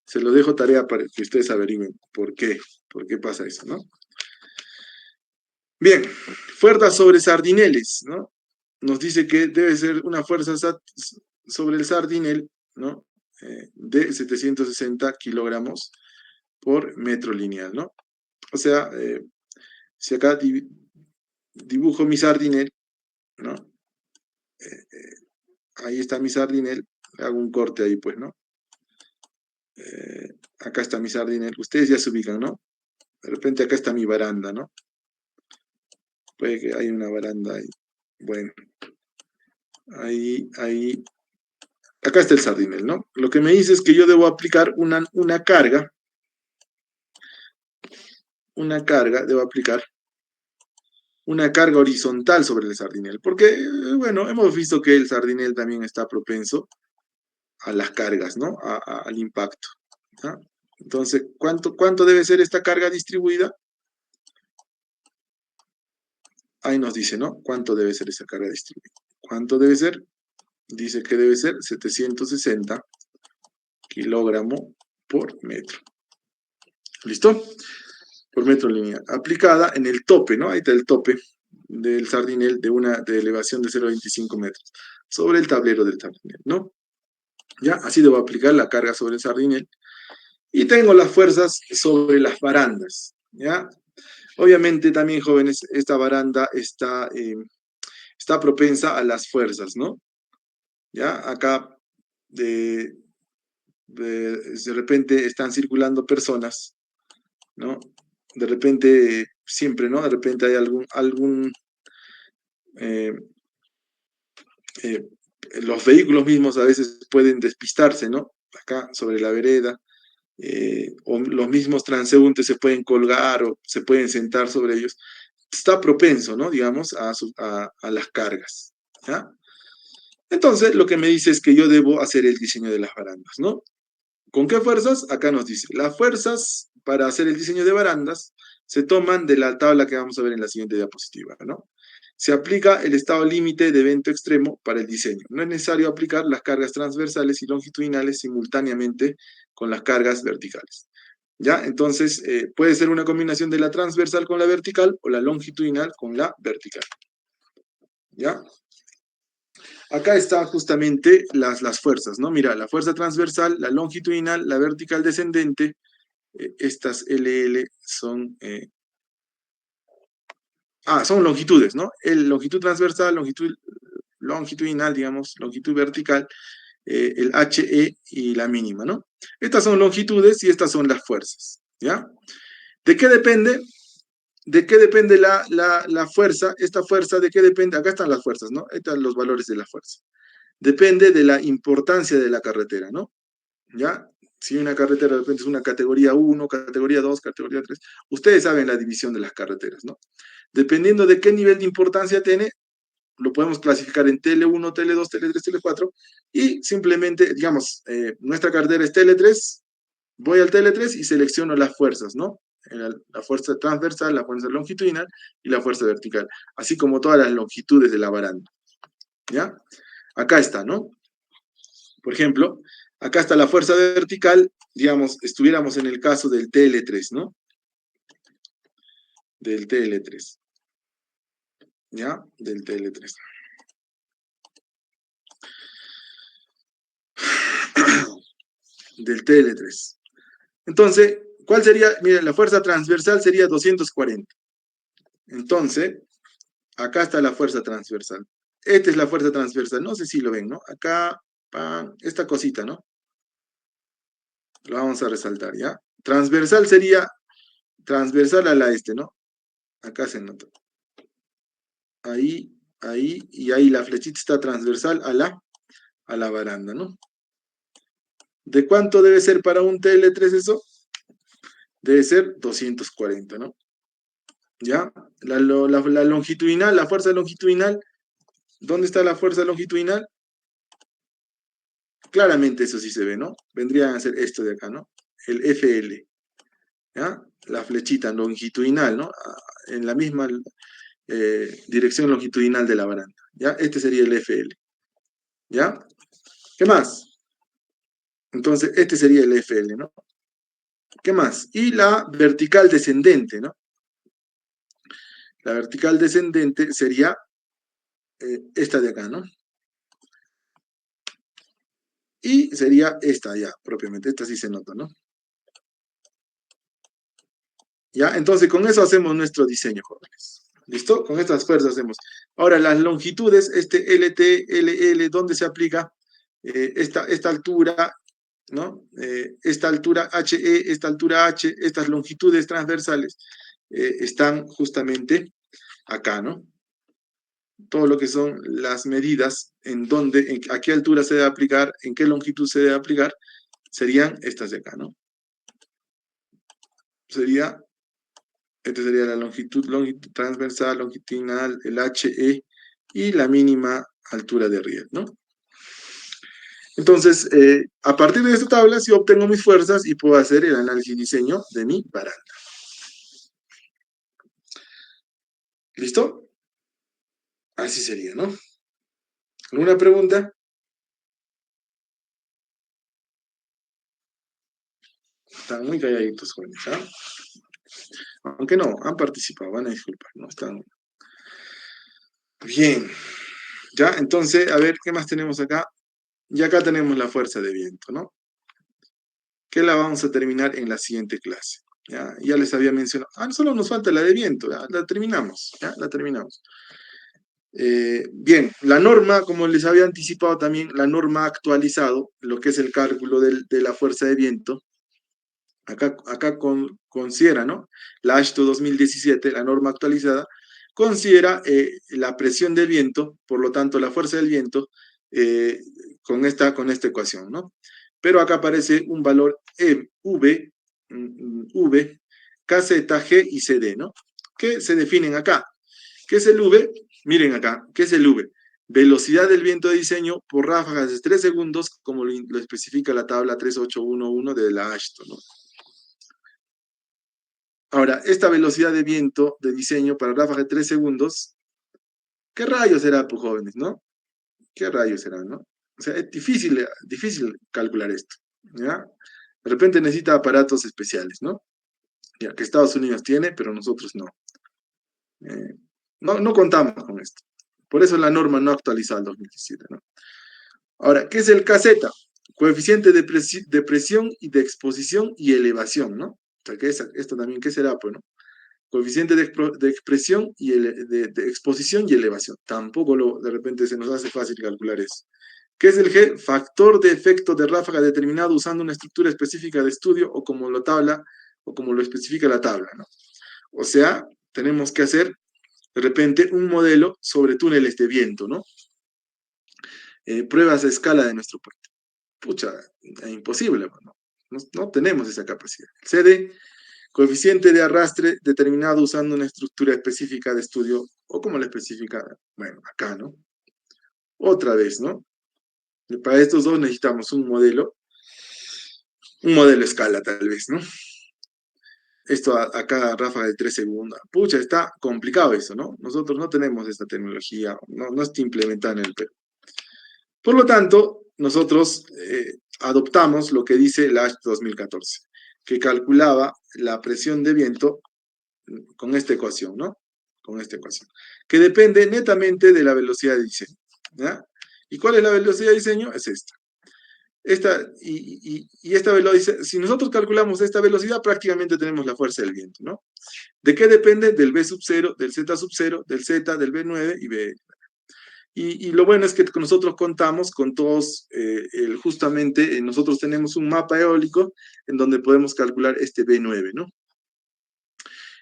[SPEAKER 1] Se lo dejo tarea para que ustedes averigüen por qué pasa eso, ¿no? Bien, fuerza sobre sardineles, ¿no? Nos dice que debe ser una fuerza sobre el sardinel, ¿no? De 760 kilogramos por metro lineal, ¿no? O sea, si acá dibujo mi sardinel, ¿no? Ahí está mi sardinel, hago un corte ahí, pues, ¿no? Acá está mi sardinel, ustedes ya se ubican, ¿no? De repente acá está mi baranda, ¿no? Puede que haya una baranda ahí. Bueno, ahí. Acá está el sardinel, ¿no? Lo que me dice es que yo debo aplicar una carga. Debo aplicar una carga horizontal sobre el sardinel. Porque, bueno, hemos visto que el sardinel también está propenso a las cargas, ¿no? Al impacto. ¿No? Entonces, ¿cuánto debe ser esta carga distribuida? Ahí nos dice, ¿no? ¿Cuánto debe ser esa carga distribuida? ¿Cuánto debe ser? Dice que debe ser 760 kilogramos por metro. ¿Listo? Por metro lineal. Aplicada en el tope, ¿no? Ahí está el tope del sardinel de elevación de 0,25 metros sobre el tablero del sardinel, ¿no? ¿Ya? Así debo aplicar la carga sobre el sardinel. Y tengo las fuerzas sobre las barandas, ¿ya? Obviamente también, jóvenes, esta baranda está propensa a las fuerzas, ¿no? ¿Ya? Acá de repente están circulando personas, ¿no? De repente, siempre, ¿no? De repente hay los vehículos mismos a veces pueden despistarse, ¿no? Acá sobre la vereda, o los mismos transeúntes se pueden colgar o se pueden sentar sobre ellos. Está propenso, ¿no? Digamos, a las cargas, ¿ya? Entonces, lo que me dice es que yo debo hacer el diseño de las barandas, ¿no? ¿Con qué fuerzas? Acá nos dice, las fuerzas para hacer el diseño de barandas se toman de la tabla que vamos a ver en la siguiente diapositiva, ¿no? Se aplica el estado límite de evento extremo para el diseño. No es necesario aplicar las cargas transversales y longitudinales simultáneamente con las cargas verticales. ¿Ya? Entonces, puede ser una combinación de la transversal con la vertical o la longitudinal con la vertical. ¿Ya? Acá están justamente las fuerzas, ¿no? Mira, la fuerza transversal, la longitudinal, la vertical descendente, estas LL son son longitudes, ¿no? Longitud transversal, longitud longitudinal, digamos, longitud vertical, el HE y la mínima, ¿no? Estas son longitudes y estas son las fuerzas, ¿ya? ¿De qué depende? ¿De qué depende la fuerza? Esta fuerza, ¿de qué depende? Acá están las fuerzas, ¿no? Ahí están los valores de la fuerza. Depende de la importancia de la carretera, ¿no? ¿Ya? Si una carretera de repente es una categoría 1, categoría 2, categoría 3, ustedes saben la división de las carreteras, ¿no? Dependiendo de qué nivel de importancia tiene, lo podemos clasificar en TL1, TL2, TL3, TL4, y simplemente, digamos, nuestra carretera es TL3, voy al TL3 y selecciono las fuerzas, ¿no? La fuerza transversal, la fuerza longitudinal y la fuerza vertical, así como todas las longitudes de la baranda, ¿ya? Acá está, ¿no? Por ejemplo, acá está la fuerza vertical, digamos, estuviéramos en el caso del TL3, ¿no? Del TL3. ¿Ya? Del TL3. Del TL3. Entonces, ¿cuál sería? Miren, la fuerza transversal sería 240. Entonces, acá está la fuerza transversal. Esta es la fuerza transversal. No sé si lo ven, ¿no? Acá, esta cosita, ¿no? Lo vamos a resaltar, ¿ya? Transversal sería transversal a la ¿no? Acá se nota. Ahí, y ahí la flechita está transversal a la baranda, ¿no? ¿De cuánto debe ser para un TL3 eso? Debe ser 240, ¿no? ¿Ya? La longitudinal, la fuerza longitudinal, ¿dónde está la fuerza longitudinal? Claramente eso sí se ve, ¿no? Vendría a ser esto de acá, ¿no? El FL, ¿ya? La flechita longitudinal, ¿no? En la misma dirección longitudinal de la baranda, ¿ya? Este sería el FL, ¿ya? ¿Qué más? Entonces, este sería el FL, ¿no? ¿Qué más? Y la vertical descendente, ¿no? La vertical descendente sería esta de acá, ¿no? Y sería esta ya, propiamente. Esta sí se nota, ¿no? ¿Ya? Entonces, con eso hacemos nuestro diseño, jóvenes. ¿Listo? Con estas fuerzas hacemos. Ahora, las longitudes, este LT, LL, ¿dónde se aplica? Esta altura, ¿no? Esta altura HE, esta altura H, estas longitudes transversales están justamente acá, ¿no? Todo lo que son las medidas, a qué altura se debe aplicar, en qué longitud se debe aplicar, serían estas de acá, ¿no? Esta sería la longitud transversal, longitudinal, el HE y la mínima altura de riel, ¿no? Entonces, a partir de esta tabla, sí obtengo mis fuerzas y puedo hacer el análisis y diseño de mi baranda. ¿Listo? Así sería, ¿no? ¿Alguna pregunta? Están muy calladitos, jóvenes, ¿ah? Aunque no, han participado, van a disculpar, ¿no? Están... Bien. Ya, entonces, a ver, ¿qué más tenemos acá? Y acá tenemos la fuerza de viento, ¿no? Que la vamos a terminar en la siguiente clase. Ya les había mencionado. Solo nos falta la de viento, ¿ya? La terminamos, ¿ya? La terminamos. Bien, la norma, como les había anticipado también, la norma ha actualizado lo que es el cálculo de la fuerza de viento. Acá considera, ¿no? La AASHTO 2017, la norma actualizada, considera la presión del viento, por lo tanto la fuerza del viento, con esta ecuación, ¿no? Pero acá aparece un valor V, KZ, G y CD, ¿no? Que se definen acá. ¿Qué es el V? Miren acá, ¿qué es el V? Velocidad del viento de diseño por ráfagas de 3 segundos, como lo especifica la tabla 3811 de la AASHTO, ¿no? Ahora, esta velocidad de viento de diseño para ráfagas de 3 segundos, ¿qué rayos será, pues, jóvenes, no? ¿Qué rayos será, no? O sea, es difícil calcular esto, ¿ya? De repente necesita aparatos especiales, ¿no? Ya, que Estados Unidos tiene, pero nosotros no. No contamos con esto. Por eso la norma no actualizada en 2017, ¿no? Ahora, ¿qué es el KZ? Coeficiente de presión y de exposición y elevación, ¿no? O sea, esto también, ¿qué será, pues, no? Coeficiente de expresión y de exposición y elevación. Tampoco de repente se nos hace fácil calcular eso. ¿Qué es el G? Factor de efecto de ráfaga determinado usando una estructura específica de estudio o como lo especifica la tabla, ¿no? O sea, tenemos que hacer de repente un modelo sobre túneles de viento, ¿no? Pruebas a escala de nuestro puente. Pucha, es imposible, ¿no? No tenemos esa capacidad. CD, coeficiente de arrastre determinado usando una estructura específica de estudio, o como la especifica, bueno, acá, ¿no? Otra vez, ¿no? Para estos dos necesitamos un modelo escala, tal vez, ¿no? Esto acá, ráfaga de 3 segundos. Pucha, está complicado eso, ¿no? Nosotros no tenemos esta tecnología, no está implementada en el Perú. Por lo tanto, nosotros adoptamos lo que dice la AASHTO 2014, que calculaba la presión de viento con esta ecuación, ¿no? Con esta ecuación, que depende netamente de la velocidad de diseño, ¿ya? ¿Y cuál es la velocidad de diseño? Es esta. Esta velocidad, si nosotros calculamos esta velocidad, prácticamente tenemos la fuerza del viento, ¿no? ¿De qué depende? Del V sub 0, del Z sub 0, del Z, del V9 y V. Y lo bueno es que nosotros contamos con todos, justamente nosotros tenemos un mapa eólico en donde podemos calcular este V9, ¿no?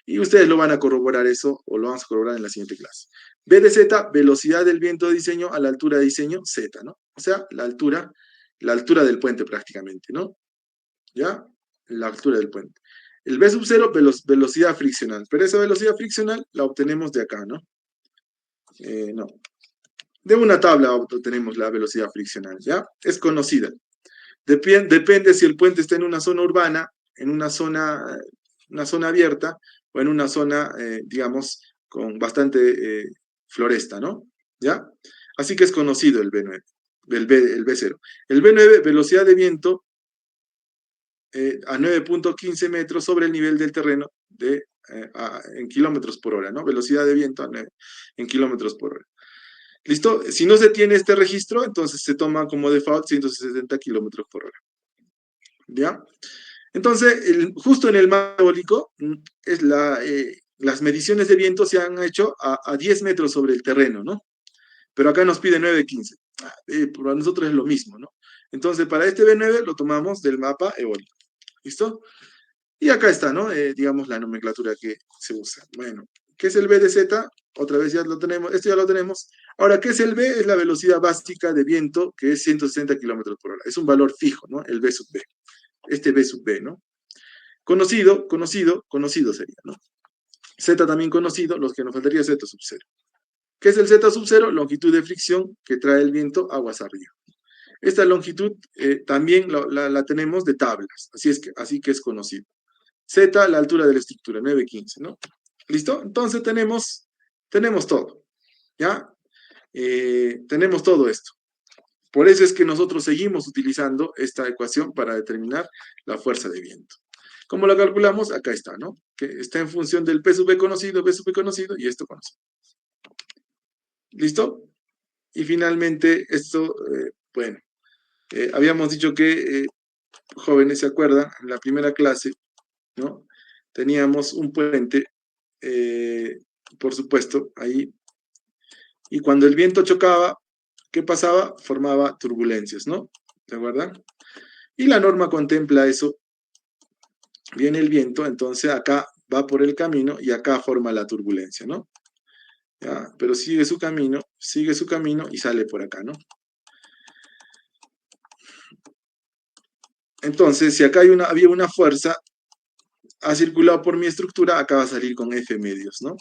[SPEAKER 1] Y ustedes lo van a corroborar eso, o lo vamos a corroborar en la siguiente clase. V de Z, velocidad del viento de diseño a la altura de diseño Z, ¿no? O sea, la altura del puente prácticamente, ¿no? ¿Ya? La altura del puente. El V sub 0, velocidad friccional. Pero esa velocidad friccional la obtenemos de acá, ¿no? No. De una tabla obtenemos la velocidad friccional, ¿ya? Es conocida. Depende si el puente está en una zona urbana, en una zona abierta, o en una zona, digamos, con bastante floresta, ¿no? ¿Ya? Así que es conocido el V9, el V0. El V9, velocidad de viento a 9.15 metros sobre el nivel del terreno en kilómetros por hora, ¿no? Velocidad de viento en kilómetros por hora. ¿Listo? Si no se tiene este registro, entonces se toma como default 160 kilómetros por hora. ¿Ya? Entonces, justo en el mapa eólico es las mediciones de viento se han hecho a 10 metros sobre el terreno, ¿no? Pero acá nos pide 9,15. Para nosotros es lo mismo, ¿no? Entonces, para este B9 lo tomamos del mapa eólico. ¿Listo? Y acá está, ¿no? Digamos la nomenclatura que se usa. Bueno, ¿qué es el B de Z? Otra vez ya lo tenemos, esto ya lo tenemos. Ahora, ¿qué es el B? Es la velocidad básica de viento, que es 160 kilómetros por hora. Es un valor fijo, ¿no? El B sub B. Este B sub B, ¿no? Conocido sería, ¿no? Z también conocido, los que nos faltaría Z sub 0. ¿Qué es el Z sub 0? Longitud de fricción que trae el viento aguas arriba. Esta longitud también la tenemos de tablas, así que es conocido. Z, la altura de la estructura, 9,15, ¿no? ¿Listo? Entonces tenemos todo, ¿ya? Tenemos todo esto. Por eso es que nosotros seguimos utilizando esta ecuación para determinar la fuerza de viento. ¿Cómo la calculamos? Acá está, ¿no? Que está en función del P sub B conocido y esto conocido. ¿Listo? Y finalmente, esto, bueno, habíamos dicho que, jóvenes, ¿se acuerdan? En la primera clase, ¿no? Teníamos un puente, por supuesto, ahí. Y cuando el viento chocaba, ¿qué pasaba? Formaba turbulencias, ¿no? ¿Se acuerdan? Y la norma contempla eso. Viene el viento, entonces acá va por el camino y acá forma la turbulencia, ¿no? ¿Ya? Pero sigue su camino y sale por acá, ¿no? Entonces, si acá había una fuerza, ha circulado por mi estructura, acá va a salir con F medios, ¿no?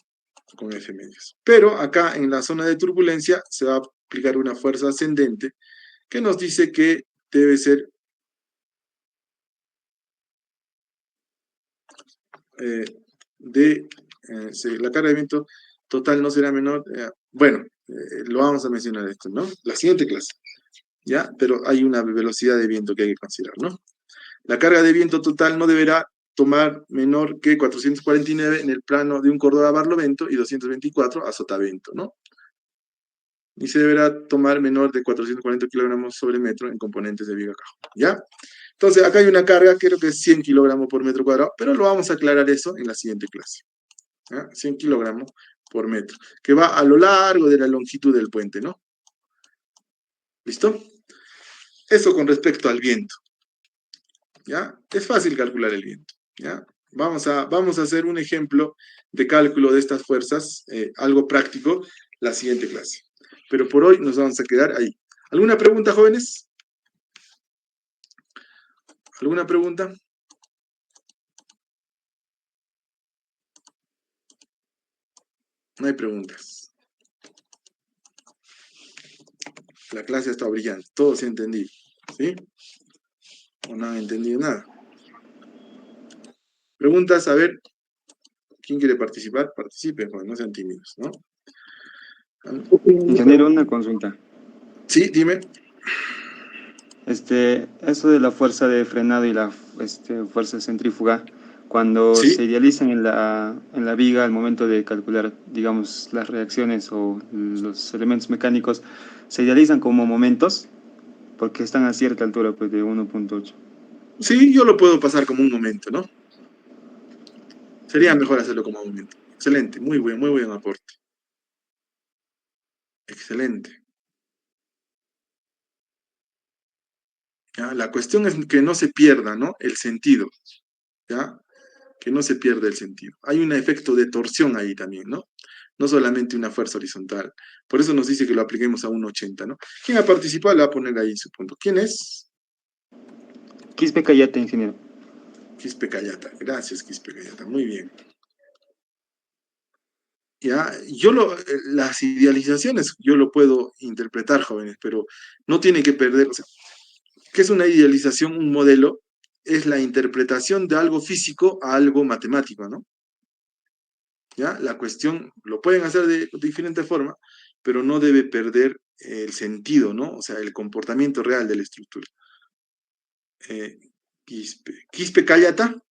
[SPEAKER 1] Con F medios. Pero acá en la zona de turbulencia se va a aplicar una fuerza ascendente que nos dice que debe ser la carga de viento total no será menor. Bueno, lo vamos a mencionar esto, ¿no? La siguiente clase, ¿ya? Pero hay una velocidad de viento que hay que considerar, ¿no? La carga de viento total no deberá tomar menor que 449 en el plano de un Córdoba-Barlovento y 224 a Sotavento, ¿no? Y se deberá tomar menor de 440 kilogramos sobre metro en componentes de viga cajo, ¿ya? Entonces, acá hay una carga, creo que es 100 kilogramos por metro cuadrado, pero lo vamos a aclarar eso en la siguiente clase. ¿Ya? 100 kilogramos por metro, que va a lo largo de la longitud del puente, ¿no? ¿Listo? Eso con respecto al viento. ¿Ya? Es fácil calcular el viento. ¿Ya? Vamos a hacer un ejemplo de cálculo de estas fuerzas, algo práctico, la siguiente clase. Pero por hoy nos vamos a quedar ahí. ¿Alguna pregunta, jóvenes? ¿Alguna pregunta? No hay preguntas. La clase ha estado brillante, todo se ha entendido, ¿sí? O no han entendido nada. Preguntas, a ver, ¿quién quiere participar? Participen, joder, no sean tímidos, ¿no?
[SPEAKER 4] Ingeniero, una consulta.
[SPEAKER 1] Sí, dime.
[SPEAKER 4] Eso de la fuerza de frenado y la fuerza centrífuga, cuando
[SPEAKER 1] Sí,
[SPEAKER 4] se idealizan en la viga al momento de calcular, digamos, las reacciones o los elementos mecánicos, se idealizan como momentos porque están a cierta altura, pues de 1.8.
[SPEAKER 1] sí, yo lo puedo pasar como un momento, ¿no? Sería mejor hacerlo como un momento. Excelente, muy buen aporte. Excelente. ¿Ya? La cuestión es que no se pierda, ¿no? El sentido, ¿ya? Que no se pierda el sentido. Hay un efecto de torsión ahí también, ¿no? No solamente una fuerza horizontal. Por eso nos dice que lo apliquemos a 1,80, ¿no? ¿Quién ha participado? Le va a poner ahí su punto. ¿Quién es?
[SPEAKER 4] Quispe Cayate, ingeniero.
[SPEAKER 1] Quispe Cayata. Gracias, Quispe Cayata. Muy bien. Ya, las idealizaciones yo lo puedo interpretar, jóvenes, pero no tiene que perder, o sea, ¿qué es una idealización? Un modelo es la interpretación de algo físico a algo matemático, ¿no? ¿Ya? La cuestión lo pueden hacer de diferente forma, pero no debe perder el sentido, ¿no? O sea, el comportamiento real de la estructura. Quispe Cayata.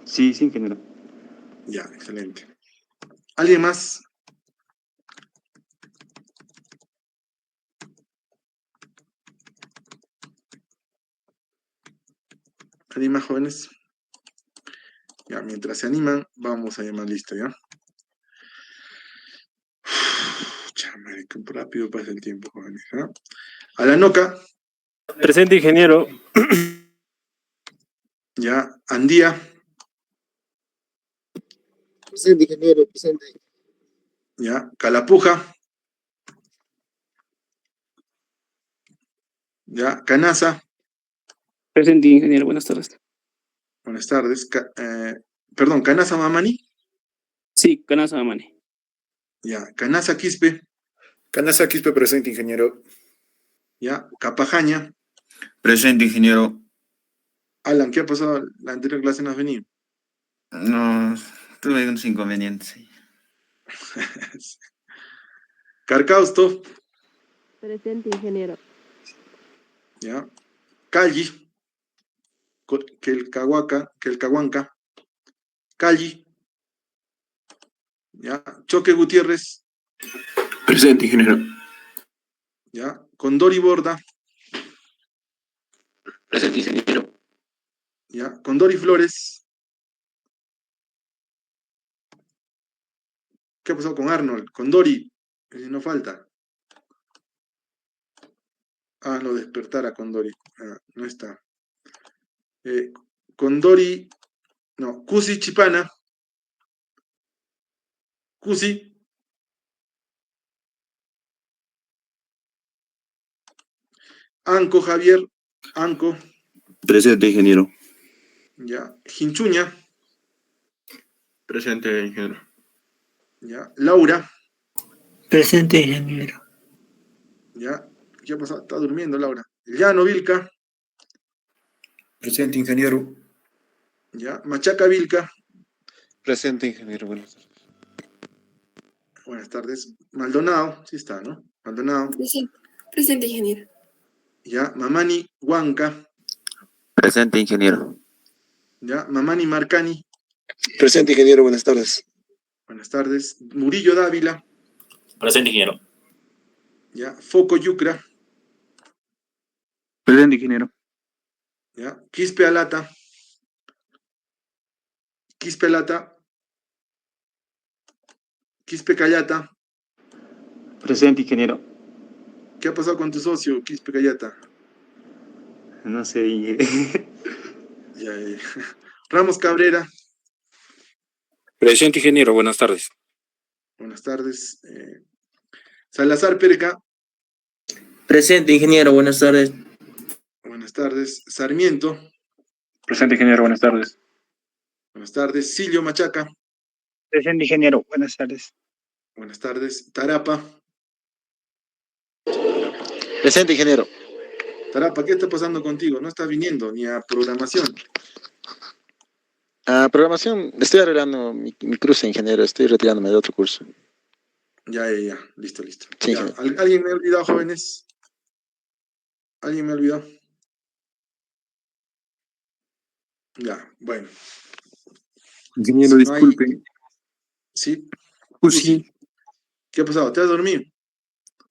[SPEAKER 4] Sí, sí, ingeniero.
[SPEAKER 1] Ya, excelente. ¿Alguien más? ¿Alguien más, jóvenes? Ya, mientras se animan, vamos a llamar listo, ¿ya? Chamare, qué rápido pasa el tiempo, jóvenes, ¿ah? Alanoca,
[SPEAKER 5] Presente, ingeniero.
[SPEAKER 1] ya. Andía,
[SPEAKER 6] Presente, ingeniero, presente.
[SPEAKER 1] ya. Calapuja, ya. Canaza,
[SPEAKER 7] Presente, ingeniero, buenas tardes.
[SPEAKER 1] buenas tardes. Perdón, Canaza Mamani,
[SPEAKER 7] Sí, Canasa Amane.
[SPEAKER 1] ya. Canaza Quispe,
[SPEAKER 2] Canasa Quispe presente, ingeniero.
[SPEAKER 1] ya. Capajaña.
[SPEAKER 8] Presente, ingeniero.
[SPEAKER 1] Alan, ¿qué ha pasado la anterior clase? ¿No has venido?
[SPEAKER 8] No, tuve unos inconvenientes.
[SPEAKER 1] Carcausto,
[SPEAKER 9] Presente, ingeniero.
[SPEAKER 1] ya. Calli, Quelcahuanca, Calli, ya. Choque Gutiérrez,
[SPEAKER 5] Presente, ingeniero.
[SPEAKER 1] ya. Condori Borda,
[SPEAKER 5] Presente, ingeniero.
[SPEAKER 1] ya. Condori Flores. ¿Qué ha pasado con Arnold? Condori, no falta. Ah, no, despertar a Condori. Ah, no está. Condori, no. Cusi Chipana. Cusi. Anco Javier. Anco.
[SPEAKER 5] Presente, ingeniero.
[SPEAKER 1] Ya. Hinchuña.
[SPEAKER 5] Presente, ingeniero.
[SPEAKER 1] Ya. Laura.
[SPEAKER 10] Presente, ingeniero.
[SPEAKER 1] Ya. ¿Qué ha pasado? Está durmiendo Laura. Llano Vilca.
[SPEAKER 2] Presente, ingeniero.
[SPEAKER 1] Ya. Machaca Vilca.
[SPEAKER 5] Presente, ingeniero. Buenas tardes.
[SPEAKER 1] Buenas tardes. Maldonado. Sí está, ¿no? Maldonado.
[SPEAKER 9] Presente, ingeniero.
[SPEAKER 1] Ya. Mamani Huanca.
[SPEAKER 8] Presente, ingeniero.
[SPEAKER 1] Ya. Mamani Marcani.
[SPEAKER 6] Presente, ingeniero, buenas tardes.
[SPEAKER 1] Buenas tardes. Murillo Dávila.
[SPEAKER 3] Presente, ingeniero.
[SPEAKER 1] Ya. Foco Yucra.
[SPEAKER 4] Presente, ingeniero.
[SPEAKER 1] Ya. Quispe Alata. Quispe Alata. Quispe Cayata.
[SPEAKER 4] Presente, ingeniero.
[SPEAKER 1] ¿Qué ha pasado con tu socio, Quispe Cayata?
[SPEAKER 4] No sé,
[SPEAKER 1] Ya. Ramos Cabrera.
[SPEAKER 5] Presente, ingeniero. Buenas tardes.
[SPEAKER 1] Buenas tardes. Salazar Perca.
[SPEAKER 10] Presente, ingeniero, buenas tardes.
[SPEAKER 1] Buenas tardes. Sarmiento.
[SPEAKER 4] Presente, ingeniero, buenas tardes.
[SPEAKER 1] Buenas tardes. Silio Machaca.
[SPEAKER 10] Presente, ingeniero, buenas tardes.
[SPEAKER 1] Buenas tardes. Tarapa.
[SPEAKER 6] Presente, ingeniero.
[SPEAKER 1] Tarapa, ¿qué está pasando contigo? No estás viniendo ni a programación.
[SPEAKER 6] Programación, estoy arreglando mi cruce, ingeniero, estoy retirándome de otro curso.
[SPEAKER 1] Ya. Listo.
[SPEAKER 6] Sí,
[SPEAKER 1] Ya.
[SPEAKER 6] ingeniero.
[SPEAKER 1] ¿Alguien me ha olvidado, jóvenes? ¿Alguien me ha olvidado? Ya, bueno.
[SPEAKER 5] Ingeniero,
[SPEAKER 1] Si no hay-
[SPEAKER 5] disculpe.
[SPEAKER 1] Sí.
[SPEAKER 5] Sí.
[SPEAKER 1] ¿Qué ha pasado? ¿Te has dormido?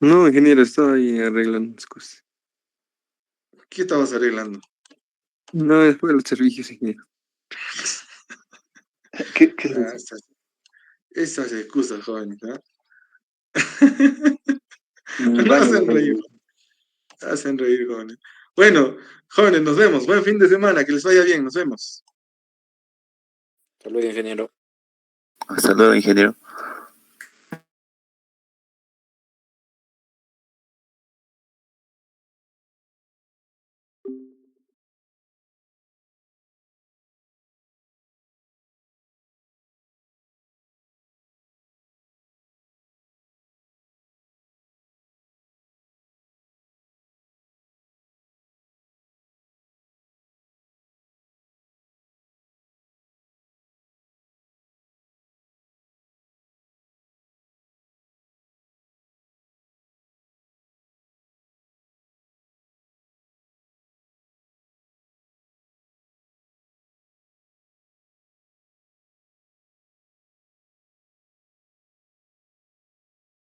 [SPEAKER 5] No, ingeniero, estaba ahí arreglando las cosas.
[SPEAKER 1] ¿Qué estabas arreglando?
[SPEAKER 5] No, después de los servicios, ingeniero.
[SPEAKER 4] ¿Qué
[SPEAKER 1] Ah, esas excusas, jóvenes, ¿ah?
[SPEAKER 4] Mi
[SPEAKER 1] No
[SPEAKER 4] baño,
[SPEAKER 1] hacen reír. Hacen reír, jóvenes. Bueno, jóvenes, nos vemos. Buen fin de semana, que les vaya bien, nos vemos.
[SPEAKER 5] Saludos, ingeniero.
[SPEAKER 8] Hasta luego, ingeniero.